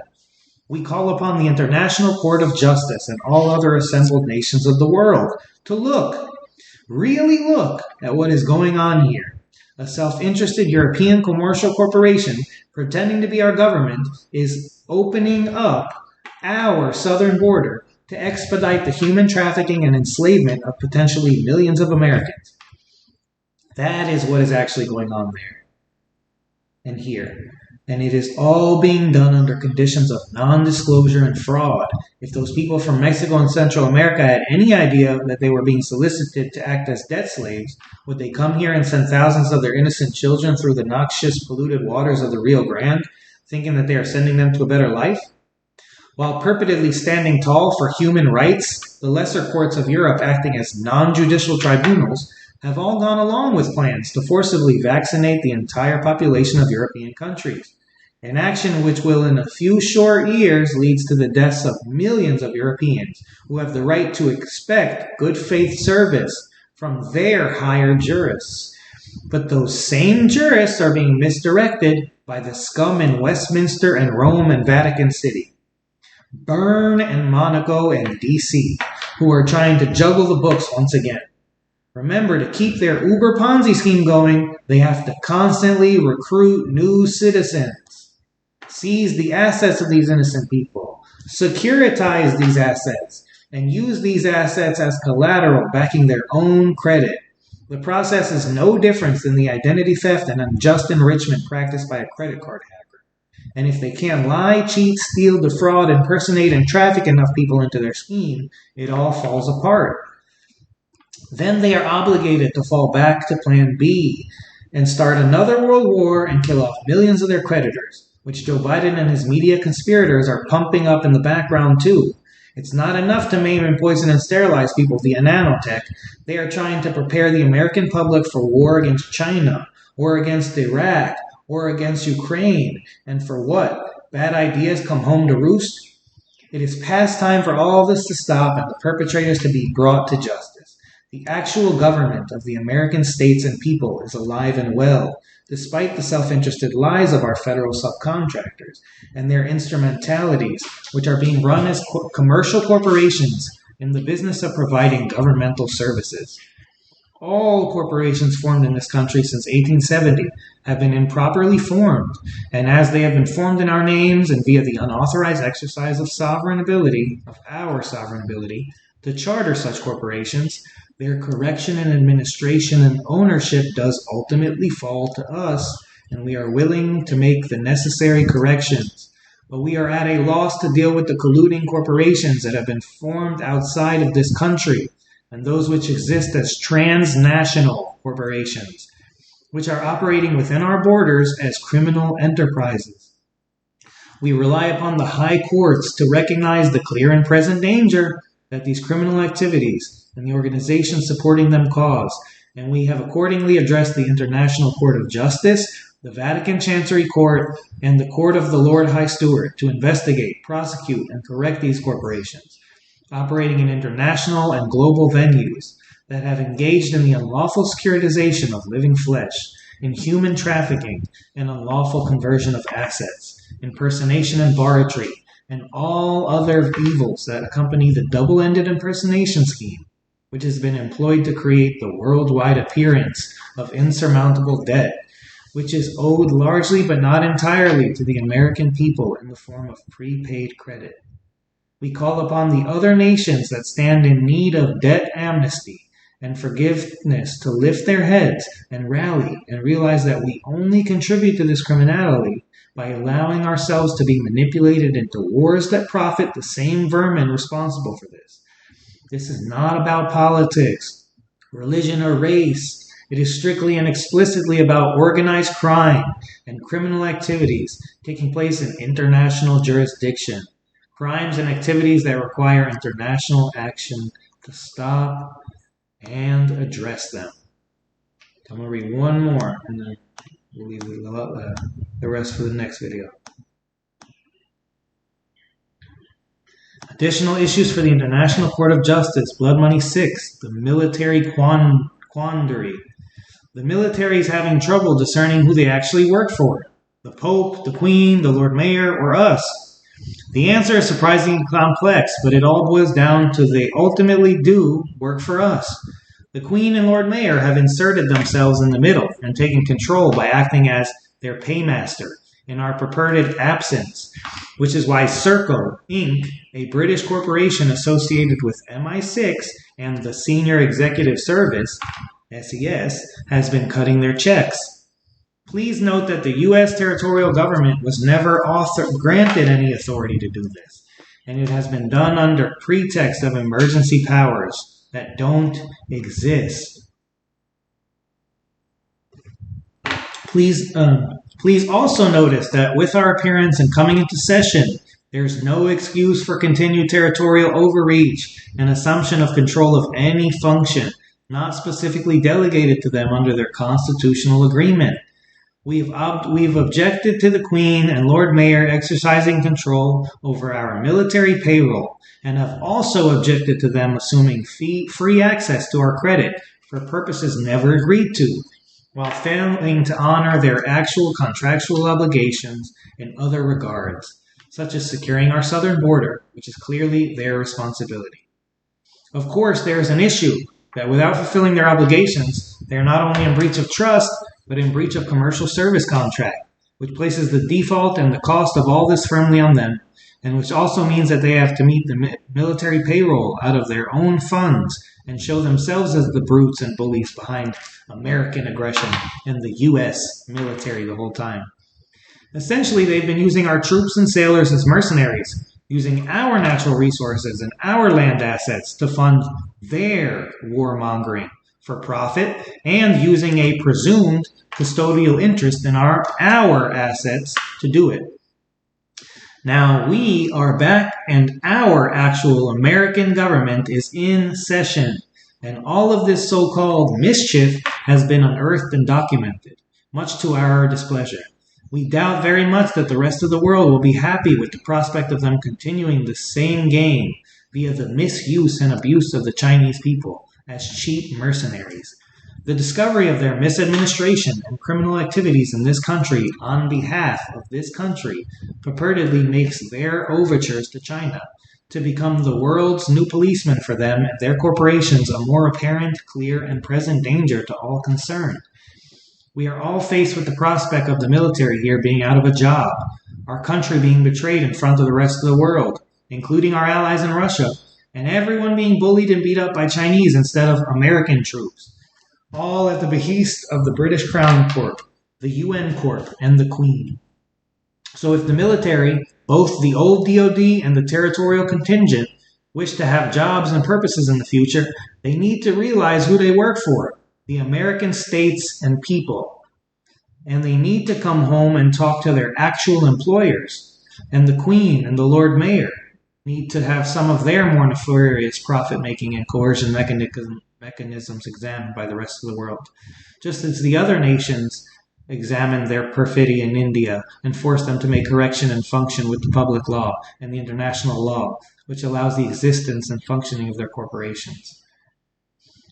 We call upon the International Court of Justice and all other assembled nations of the world to look, really look, at what is going on here. A self-interested European commercial corporation pretending to be our government is opening up our southern border to expedite the human trafficking and enslavement of potentially millions of Americans. That is what is actually going on there and here. And it is all being done under conditions of non-disclosure and fraud. If those people from Mexico and Central America had any idea that they were being solicited to act as debt slaves, would they come here and send thousands of their innocent children through the noxious, polluted waters of the Rio Grande, thinking that they are sending them to a better life? While purportedly standing tall for human rights, the lesser courts of Europe, acting as non-judicial tribunals, have all gone along with plans to forcibly vaccinate the entire population of European countries. An action which will in a few short years leads to the deaths of millions of Europeans who have the right to expect good faith service from their higher jurists. But those same jurists are being misdirected by the scum in Westminster and Rome and Vatican City, Bern and Monaco and DC, who are trying to juggle the books once again. Remember, to keep their Uber Ponzi scheme going, they have to constantly recruit new citizens, seize the assets of these innocent people, securitize these assets, and use these assets as collateral backing their own credit. The process is no different than the identity theft and unjust enrichment practiced by a credit card hacker. And if they can't lie, cheat, steal, defraud, impersonate, and traffic enough people into their scheme, it all falls apart. Then they are obligated to fall back to Plan B and start another world war and kill off millions of their creditors, which Joe Biden and his media conspirators are pumping up in the background too. It's not enough to maim and poison and sterilize people via nanotech. They are trying to prepare the American public for war against China, or against Iraq, or against Ukraine. And for what? Bad ideas come home to roost? It is past time for all this to stop and the perpetrators to be brought to justice. The actual government of the American states and people is alive and well, despite the self-interested lies of our federal subcontractors and their instrumentalities, which are being run as commercial corporations in the business of providing governmental services. All corporations formed in this country since 1870 have been improperly formed, and as they have been formed in our names and via the unauthorized exercise of our sovereign ability, to charter such corporations, their correction and administration and ownership does ultimately fall to us, and we are willing to make the necessary corrections. But we are at a loss to deal with the colluding corporations that have been formed outside of this country, and those which exist as transnational corporations, which are operating within our borders as criminal enterprises. We rely upon the high courts to recognize the clear and present danger, that these criminal activities and the organizations supporting them cause, and we have accordingly addressed the International Court of Justice, the Vatican Chancery Court, and the Court of the Lord High Steward to investigate, prosecute, and correct these corporations operating in international and global venues that have engaged in the unlawful securitization of living flesh, in human trafficking and unlawful conversion of assets, impersonation and barratry, and all other evils that accompany the double-ended impersonation scheme, which has been employed to create the worldwide appearance of insurmountable debt, which is owed largely but not entirely to the American people in the form of prepaid credit. We call upon the other nations that stand in need of debt amnesty and forgiveness to lift their heads and rally and realize that we only contribute to this criminality by allowing ourselves to be manipulated into wars that profit the same vermin responsible for this. This is not about politics, religion, or race. It is strictly and explicitly about organized crime and criminal activities taking place in international jurisdiction. Crimes and activities that require international action to stop and address them. I'm going to read one more and then we'll leave the rest for the next video. Additional issues for the International Court of Justice, Blood Money 6, the military quandary. The military is having trouble discerning who they actually work for, the Pope, the Queen, the Lord Mayor, or us. The answer is surprisingly complex, but it all boils down to they ultimately do work for us. The Queen and Lord Mayor have inserted themselves in the middle and taken control by acting as their paymaster in our purported absence, which is why Serco, Inc., a British corporation associated with MI6 and the Senior Executive Service, SES, has been cutting their checks. Please note that the U.S. territorial government was never granted any authority to do this, and it has been done under pretext of emergency powers that don't exist. Please also notice that with our appearance and coming into session, there's no excuse for continued territorial overreach and assumption of control of any function not specifically delegated to them under their constitutional agreement. We've objected to the Queen and Lord Mayor exercising control over our military payroll and have also objected to them assuming free access to our credit for purposes never agreed to, while failing to honor their actual contractual obligations in other regards, such as securing our southern border, which is clearly their responsibility. Of course, there is an issue that without fulfilling their obligations, they are not only in breach of trust, but in breach of commercial service contract, which places the default and the cost of all this firmly on them, and which also means that they have to meet the military payroll out of their own funds and show themselves as the brutes and bullies behind American aggression and the U.S. military the whole time. Essentially, they've been using our troops and sailors as mercenaries, using our natural resources and our land assets to fund their warmongering for profit, and using a presumed custodial interest in our assets to do it. Now we are back and our actual American government is in session, and all of this so-called mischief has been unearthed and documented, much to our displeasure. We doubt very much that the rest of the world will be happy with the prospect of them continuing the same game via the misuse and abuse of the Chinese people as cheap mercenaries. The discovery of their misadministration and criminal activities in this country on behalf of this country purportedly makes their overtures to China to become the world's new policeman for them and their corporations a more apparent, clear, and present danger to all concerned. We are all faced with the prospect of the military here being out of a job, our country being betrayed in front of the rest of the world, including our allies in Russia, and everyone being bullied and beat up by Chinese instead of American troops, all at the behest of the British Crown Corp, the UN Corp, and the Queen. So if the military, both the old DoD and the territorial contingent, wish to have jobs and purposes in the future, they need to realize who they work for, the American states and people. And they need to come home and talk to their actual employers, and the Queen and the Lord Mayor, need to have some of their more nefarious profit-making and coercion mechanisms examined by the rest of the world, just as the other nations examined their perfidy in India and forced them to make correction and function with the public law and the international law, which allows the existence and functioning of their corporations.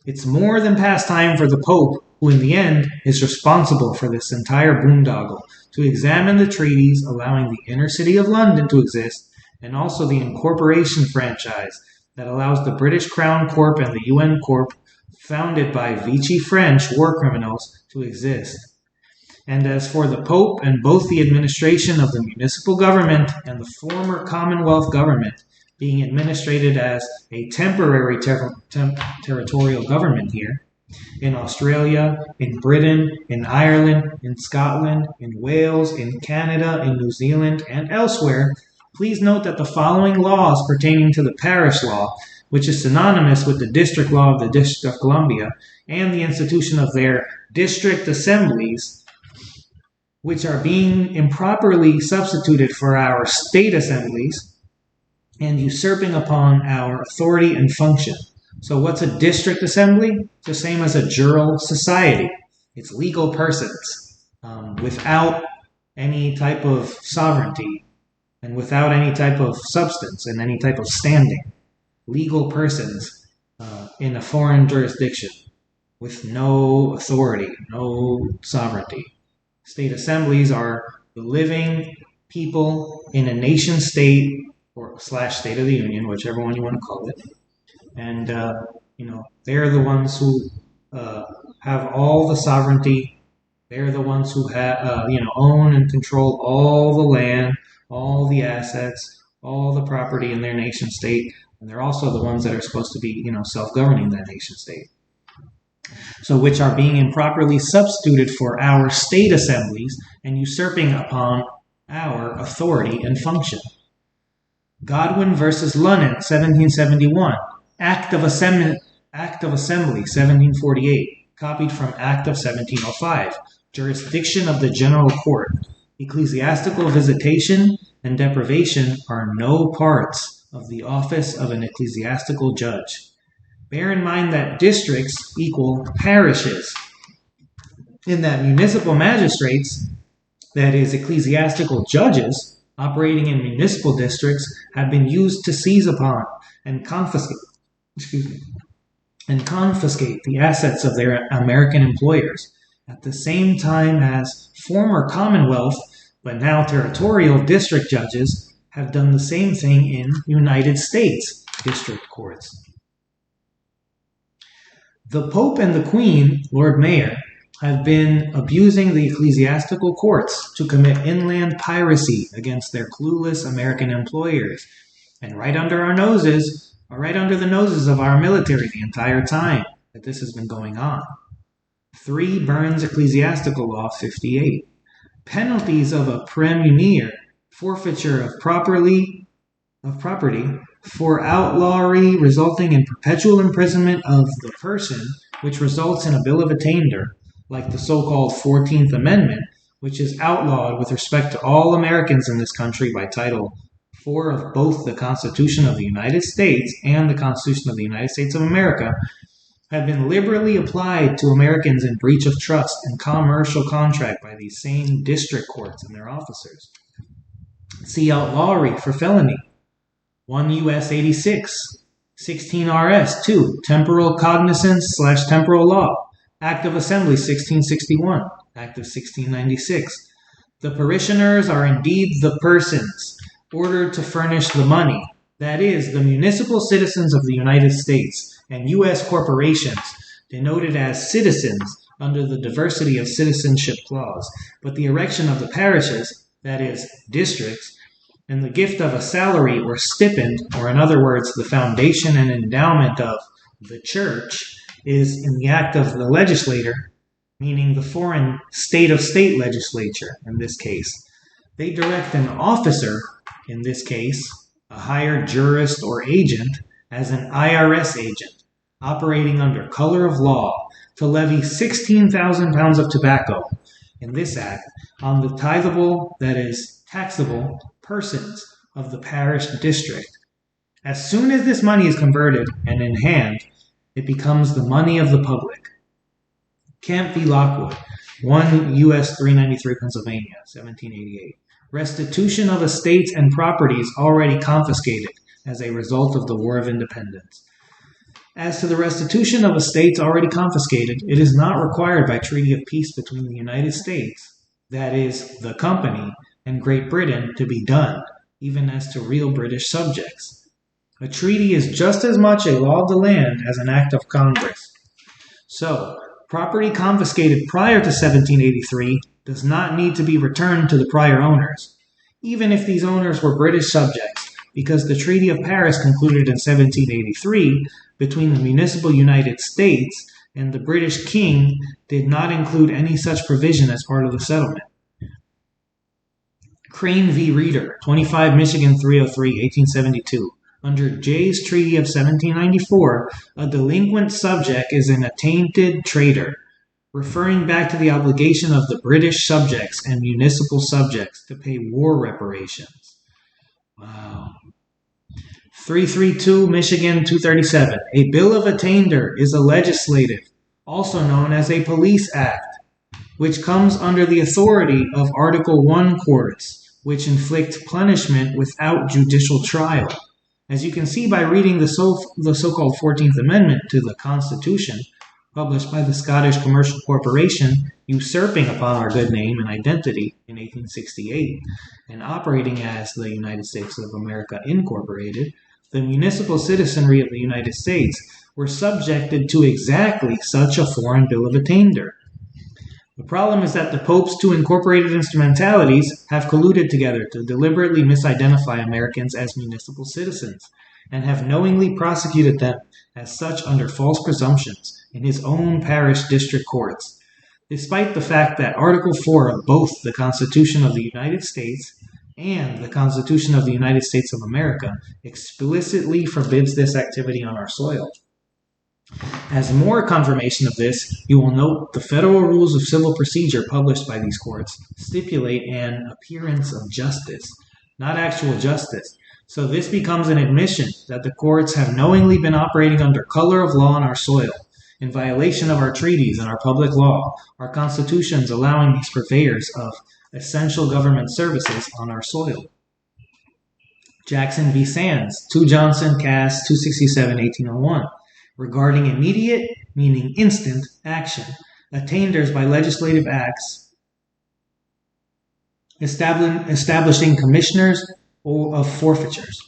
It's more than past time for the Pope, who in the end is responsible for this entire boondoggle, to examine the treaties allowing the inner city of London to exist, and also the incorporation franchise that allows the British Crown Corp and the UN Corp, founded by Vichy French war criminals, to exist. And as for the Pope and both the administration of the municipal government and the former Commonwealth government being administrated as a temporary territorial government here, in Australia, in Britain, in Ireland, in Scotland, in Wales, in Canada, in New Zealand, and elsewhere, please note that the following laws pertaining to the parish law, which is synonymous with the district law of the District of Columbia, and the institution of their district assemblies, which are being improperly substituted for our state assemblies, and usurping upon our authority and function. So what's a district assembly? It's the same as a jural society. It's legal persons without any type of sovereignty and without any type of substance and any type of standing. Legal persons in a foreign jurisdiction with no authority, no sovereignty. State assemblies are the living people in a nation state or / State of the Union, whichever one you want to call it. And, they're the ones who have all the sovereignty. They're the ones who own and control all the land, all the assets, all the property in their nation state. And they're also the ones that are supposed to be, self-governing that nation state. So which are being improperly substituted for our state assemblies and usurping upon our authority and function. Godwin versus Lunnon, 1771. Act of Assembly, 1748. Copied from Act of 1705. Jurisdiction of the General Court. Ecclesiastical visitation and deprivation are no parts of the office of an ecclesiastical judge. Bear in mind that districts equal parishes, and that municipal magistrates, that is, ecclesiastical judges, operating in municipal districts, have been used to seize upon and confiscate the assets of their American employers, at the same time as former Commonwealth, but now territorial district judges have done the same thing in United States district courts. The Pope and the Queen, Lord Mayor, have been abusing the ecclesiastical courts to commit inland piracy against their clueless American employers, and right under the noses of our military the entire time that this has been going on. 3 Burns Ecclesiastical Law 58. Penalties of a premunire, forfeiture of property, for outlawry resulting in perpetual imprisonment of the person, which results in a bill of attainder, like the so-called 14th Amendment, which is outlawed with respect to all Americans in this country by Title IV of both the Constitution of the United States and the Constitution of the United States of America, have been liberally applied to Americans in breach of trust and commercial contract by these same district courts and their officers. See outlawry for felony. 1 U.S. 86, 16 R.S. 2, temporal cognizance / temporal law, Act of Assembly 1661, Act of 1696. The parishioners are indeed the persons ordered to furnish the money, that is, the municipal citizens of the United States and U.S. corporations, denoted as citizens under the diversity of citizenship clause, but the erection of the parishes, that is, districts, and the gift of a salary or stipend, or in other words, the foundation and endowment of the church, is in the act of the legislator, meaning the foreign state-of-state legislature in this case. They direct an officer, in this case, a hired jurist or agent, as an IRS agent, operating under color of law, to levy 16,000 pounds of tobacco, in this act, on the titheable, that is, taxable, persons of the parish district, As soon as this money is converted and in hand, it becomes the money of the public. Camp v. Lockwood, 1 U.S. 393, Pennsylvania, 1788. Restitution of estates and properties already confiscated as a result of the War of Independence. As to the restitution of estates already confiscated, it is not required by treaty of peace between the United States, that is, the company, and Great Britain to be done, even as to real British subjects. A treaty is just as much a law of the land as an act of Congress. So, property confiscated prior to 1783 does not need to be returned to the prior owners, even if these owners were British subjects, because the Treaty of Paris concluded in 1783 between the municipal United States and the British King did not include any such provision as part of the settlement. Crane v. Reeder, 25 Michigan 303, 1872. Under Jay's Treaty of 1794, a delinquent subject is an attainted traitor, referring back to the obligation of the British subjects and municipal subjects to pay war reparations. Wow. 332 Michigan 237. A bill of attainder is a legislative, also known as a police act, which comes under the authority of Article 1 courts, which inflict punishment without judicial trial. As you can see by reading the so-called 14th Amendment to the Constitution, published by the Scottish Commercial Corporation, usurping upon our good name and identity in 1868, and operating as the United States of America Incorporated, the municipal citizenry of the United States were subjected to exactly such a foreign bill of attainder. The problem is that the Pope's two incorporated instrumentalities have colluded together to deliberately misidentify Americans as municipal citizens, and have knowingly prosecuted them as such under false presumptions in his own parish district courts, despite the fact that Article 4 of both the Constitution of the United States and the Constitution of the United States of America explicitly forbids this activity on our soil. As more confirmation of this, you will note the Federal Rules of Civil Procedure published by these courts stipulate an appearance of justice, not actual justice. So this becomes an admission that the courts have knowingly been operating under color of law on our soil, in violation of our treaties and our public law, our constitutions allowing these purveyors of essential government services on our soil. Jackson v. Sands, 2 Johnson, Cass. 267, 1801. Regarding immediate, meaning instant, action, attainders by legislative acts, establishing commissioners of forfeitures.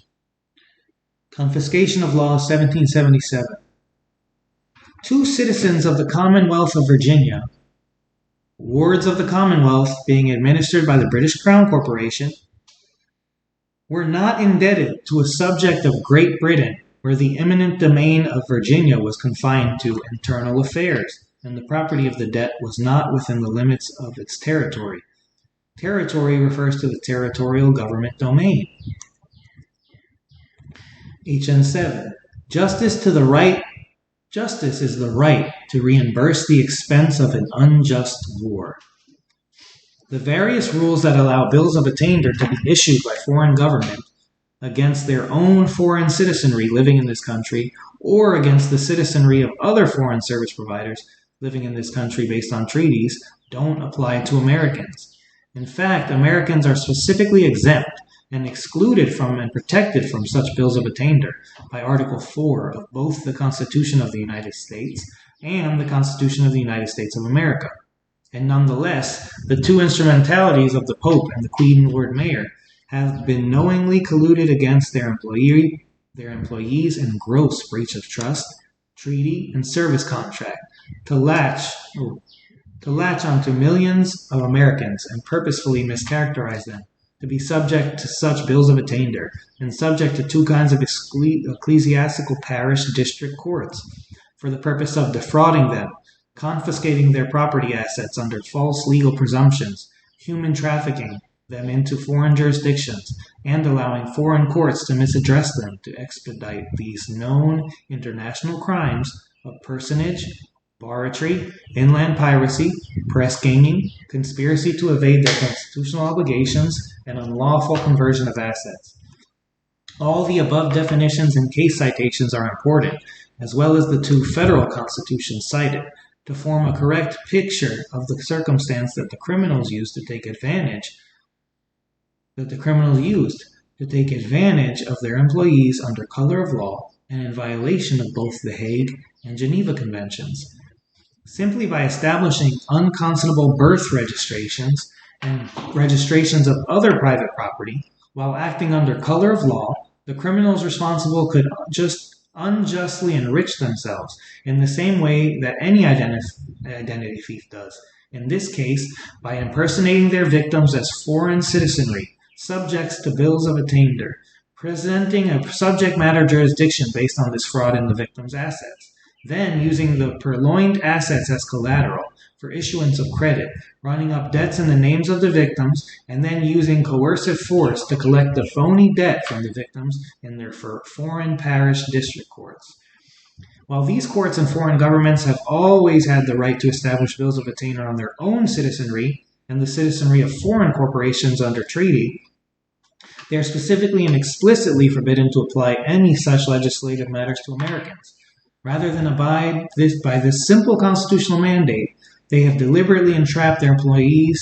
Confiscation of law, 1777. 2 citizens of the Commonwealth of Virginia, wards of the Commonwealth being administered by the British Crown Corporation, were not indebted to a subject of Great Britain, where the eminent domain of Virginia was confined to internal affairs, and the property of the debt was not within the limits of its territory. Territory refers to the territorial government domain. HN 7. Justice is the right to reimburse the expense of an unjust war. The various rules that allow bills of attainder to be issued by foreign government against their own foreign citizenry living in this country, or against the citizenry of other foreign service providers living in this country based on treaties, don't apply to Americans. In fact, Americans are specifically exempt and excluded from and protected from such bills of attainder by Article 4 of both the Constitution of the United States and the Constitution of the United States of America. And nonetheless, the 2 instrumentalities of the Pope and the Queen and Lord Mayor have been knowingly colluded against their employees in gross breach of trust, treaty, and service contract to latch onto millions of Americans and purposefully mischaracterize them to be subject to such bills of attainder and subject to 2 kinds of ecclesiastical parish district courts for the purpose of defrauding them, confiscating their property assets under false legal presumptions, human trafficking them into foreign jurisdictions, and allowing foreign courts to misaddress them to expedite these known international crimes of personage, barratry, inland piracy, press ganging, conspiracy to evade their constitutional obligations, and unlawful conversion of assets. All the above definitions and case citations are important, as well as the two federal constitutions cited, to form a correct picture of the circumstance that the criminals used to take advantage of their employees under color of law and in violation of both the Hague and Geneva Conventions. Simply by establishing unconscionable birth registrations and registrations of other private property, while acting under color of law, the criminals responsible could just unjustly enrich themselves in the same way that any identity thief does. In this case, by impersonating their victims as foreign citizenry, subjects to bills of attainder, presenting a subject matter jurisdiction based on this fraud in the victim's assets, then using the purloined assets as collateral for issuance of credit, running up debts in the names of the victims, and then using coercive force to collect the phony debt from the victims in their foreign parish district courts. While these courts and foreign governments have always had the right to establish bills of attainder on their own citizenry and the citizenry of foreign corporations under treaty, they are specifically and explicitly forbidden to apply any such legislative matters to Americans. Rather than abide by this simple constitutional mandate, they have deliberately entrapped their employees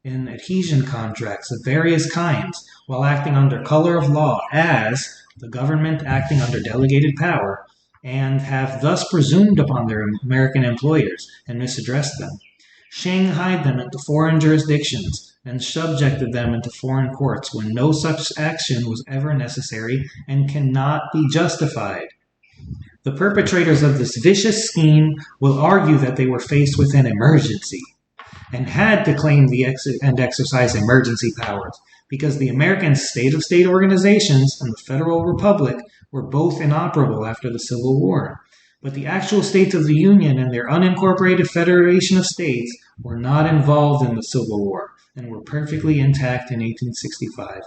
in adhesion contracts of various kinds while acting under color of law as the government acting under delegated power, and have thus presumed upon their American employers and misaddressed them, shanghaied them into foreign jurisdictions, and subjected them into foreign courts when no such action was ever necessary and cannot be justified. The perpetrators of this vicious scheme will argue that they were faced with an emergency and had to claim and exercise emergency powers because the American state-of-state organizations and the Federal Republic were both inoperable after the Civil War. But the actual states of the Union and their unincorporated Federation of States were not involved in the Civil War and were perfectly intact in 1865.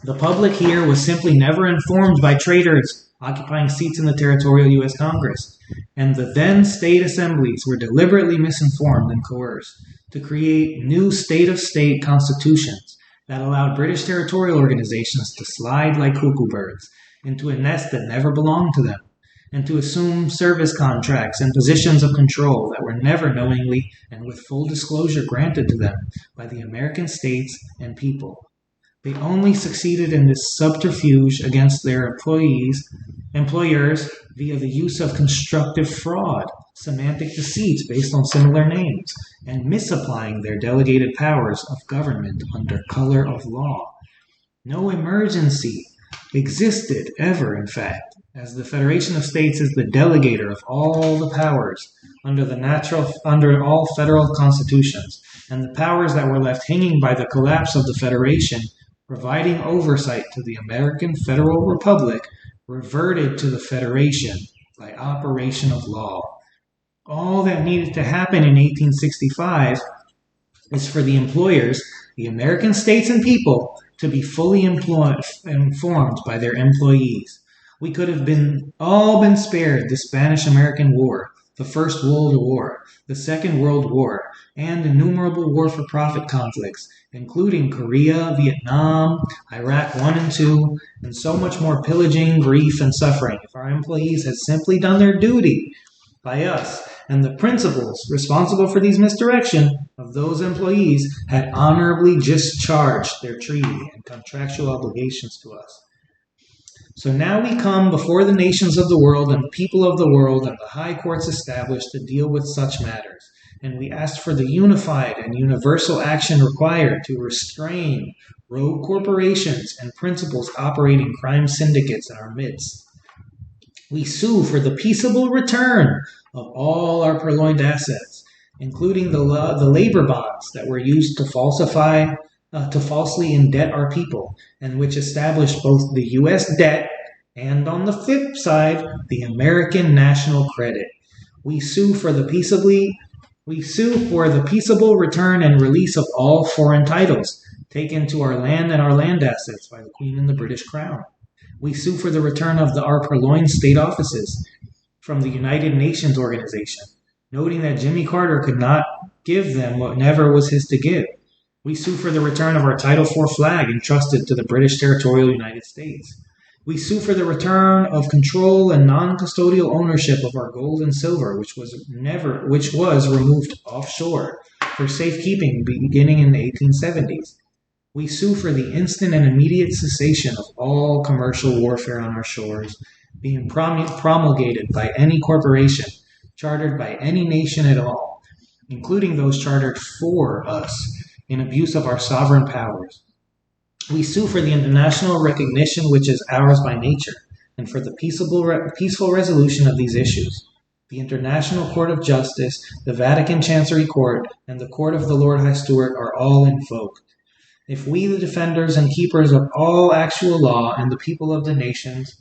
The public here was simply never informed by traitors occupying seats in the Territorial U.S. Congress, and the then state assemblies were deliberately misinformed and coerced to create new state-of-state constitutions that allowed British territorial organizations to slide like cuckoo birds into a nest that never belonged to them, and to assume service contracts and positions of control that were never knowingly and with full disclosure granted to them by the American states and people. They only succeeded in this subterfuge against their employers via the use of constructive fraud, semantic deceit based on similar names, and misapplying their delegated powers of government under color of law. No emergency existed ever, in fact, as the Federation of States is the delegator of all the powers under all federal constitutions, and the powers that were left hanging by the collapse of the Federation, providing oversight to the American Federal Republic, reverted to the Federation by operation of law. All that needed to happen in 1865 is for the employers, the American states and people, to be fully informed by their employees. We could have all been spared the Spanish-American War, the First World War, the Second World War, and innumerable war-for-profit conflicts, including Korea, Vietnam, Iraq I and II, and so much more pillaging, grief, and suffering if our employees had simply done their duty by us, and the principals responsible for these misdirection of those employees had honorably discharged their treaty and contractual obligations to us. So now we come before the nations of the world and the people of the world and the high courts established to deal with such matters, and we ask for the unified and universal action required to restrain rogue corporations and principals operating crime syndicates in our midst. We sue for the peaceable return of all our purloined assets, including the labor bonds that were used to falsely indebt our people, and which established both the U.S. debt and, on the flip side, the American national credit. We sue for the peaceable return and release of all foreign titles taken to our land and our land assets by the Queen and the British Crown. We sue for the return of our purloined state offices from the United Nations organization, noting that Jimmy Carter could not give them what never was his to give. We sue for the return of our Title IV flag entrusted to the British Territorial United States. We sue for the return of control and non-custodial ownership of our gold and silver, which was removed offshore for safekeeping beginning in the 1870s. We sue for the instant and immediate cessation of all commercial warfare on our shores, being promulgated by any corporation, chartered by any nation at all, including those chartered for us, in abuse of our sovereign powers. We sue for the international recognition which is ours by nature, and for the peaceful resolution of these issues. The International Court of Justice, the Vatican Chancery Court, and the Court of the Lord High Steward are all invoked. If we, the defenders and keepers of all actual law, and the people of the nations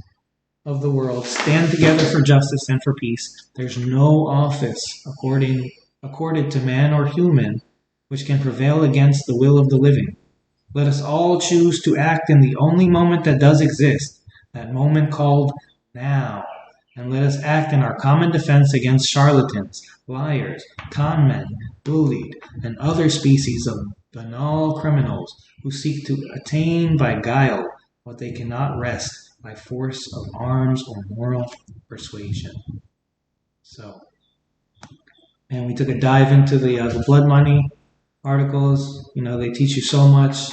of the world stand together for justice and for peace, there's no office accorded to man or human which can prevail against the will of the living. Let us all choose to act in the only moment that does exist, that moment called now, and let us act in our common defense against charlatans, liars, con men, bullied, and other species of banal criminals who seek to attain by guile what they cannot wrest by force of arms or moral persuasion. And we took a dive into the blood money articles. They teach you so much.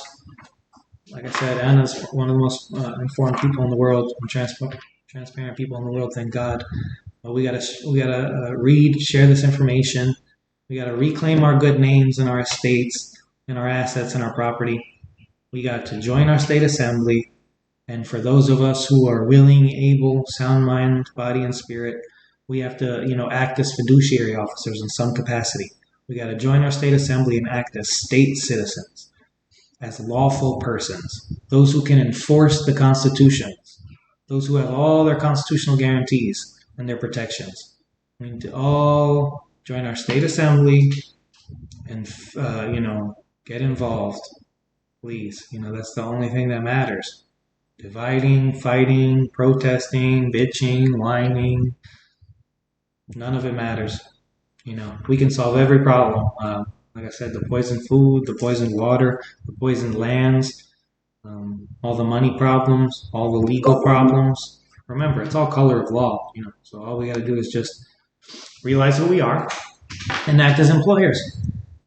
Like I said, Anna's one of the most informed people in the world, and transparent people in the world. Thank God. But we gotta read, share this information. We gotta reclaim our good names and our estates and our assets and our property. We got to join our state assembly, and for those of us who are willing, able, sound mind, body, and spirit, we have to act as fiduciary officers in some capacity. We got to join our state assembly and act as state citizens, as lawful persons, those who can enforce the Constitution, those who have all their constitutional guarantees and their protections. We need to all join our state assembly and, get involved. Please, that's the only thing that matters. Dividing, fighting, protesting, bitching, whining, none of it matters. We can solve every problem. Like I said, the poisoned food, the poisoned water, the poisoned lands, all the money problems, all the legal problems. Remember, it's all color of law. So all we got to do is just realize who we are and act as employers.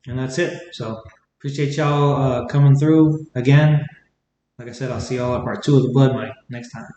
And that's it. So appreciate y'all coming through again. Like I said, I'll see y'all at part 2 of the blood money next time.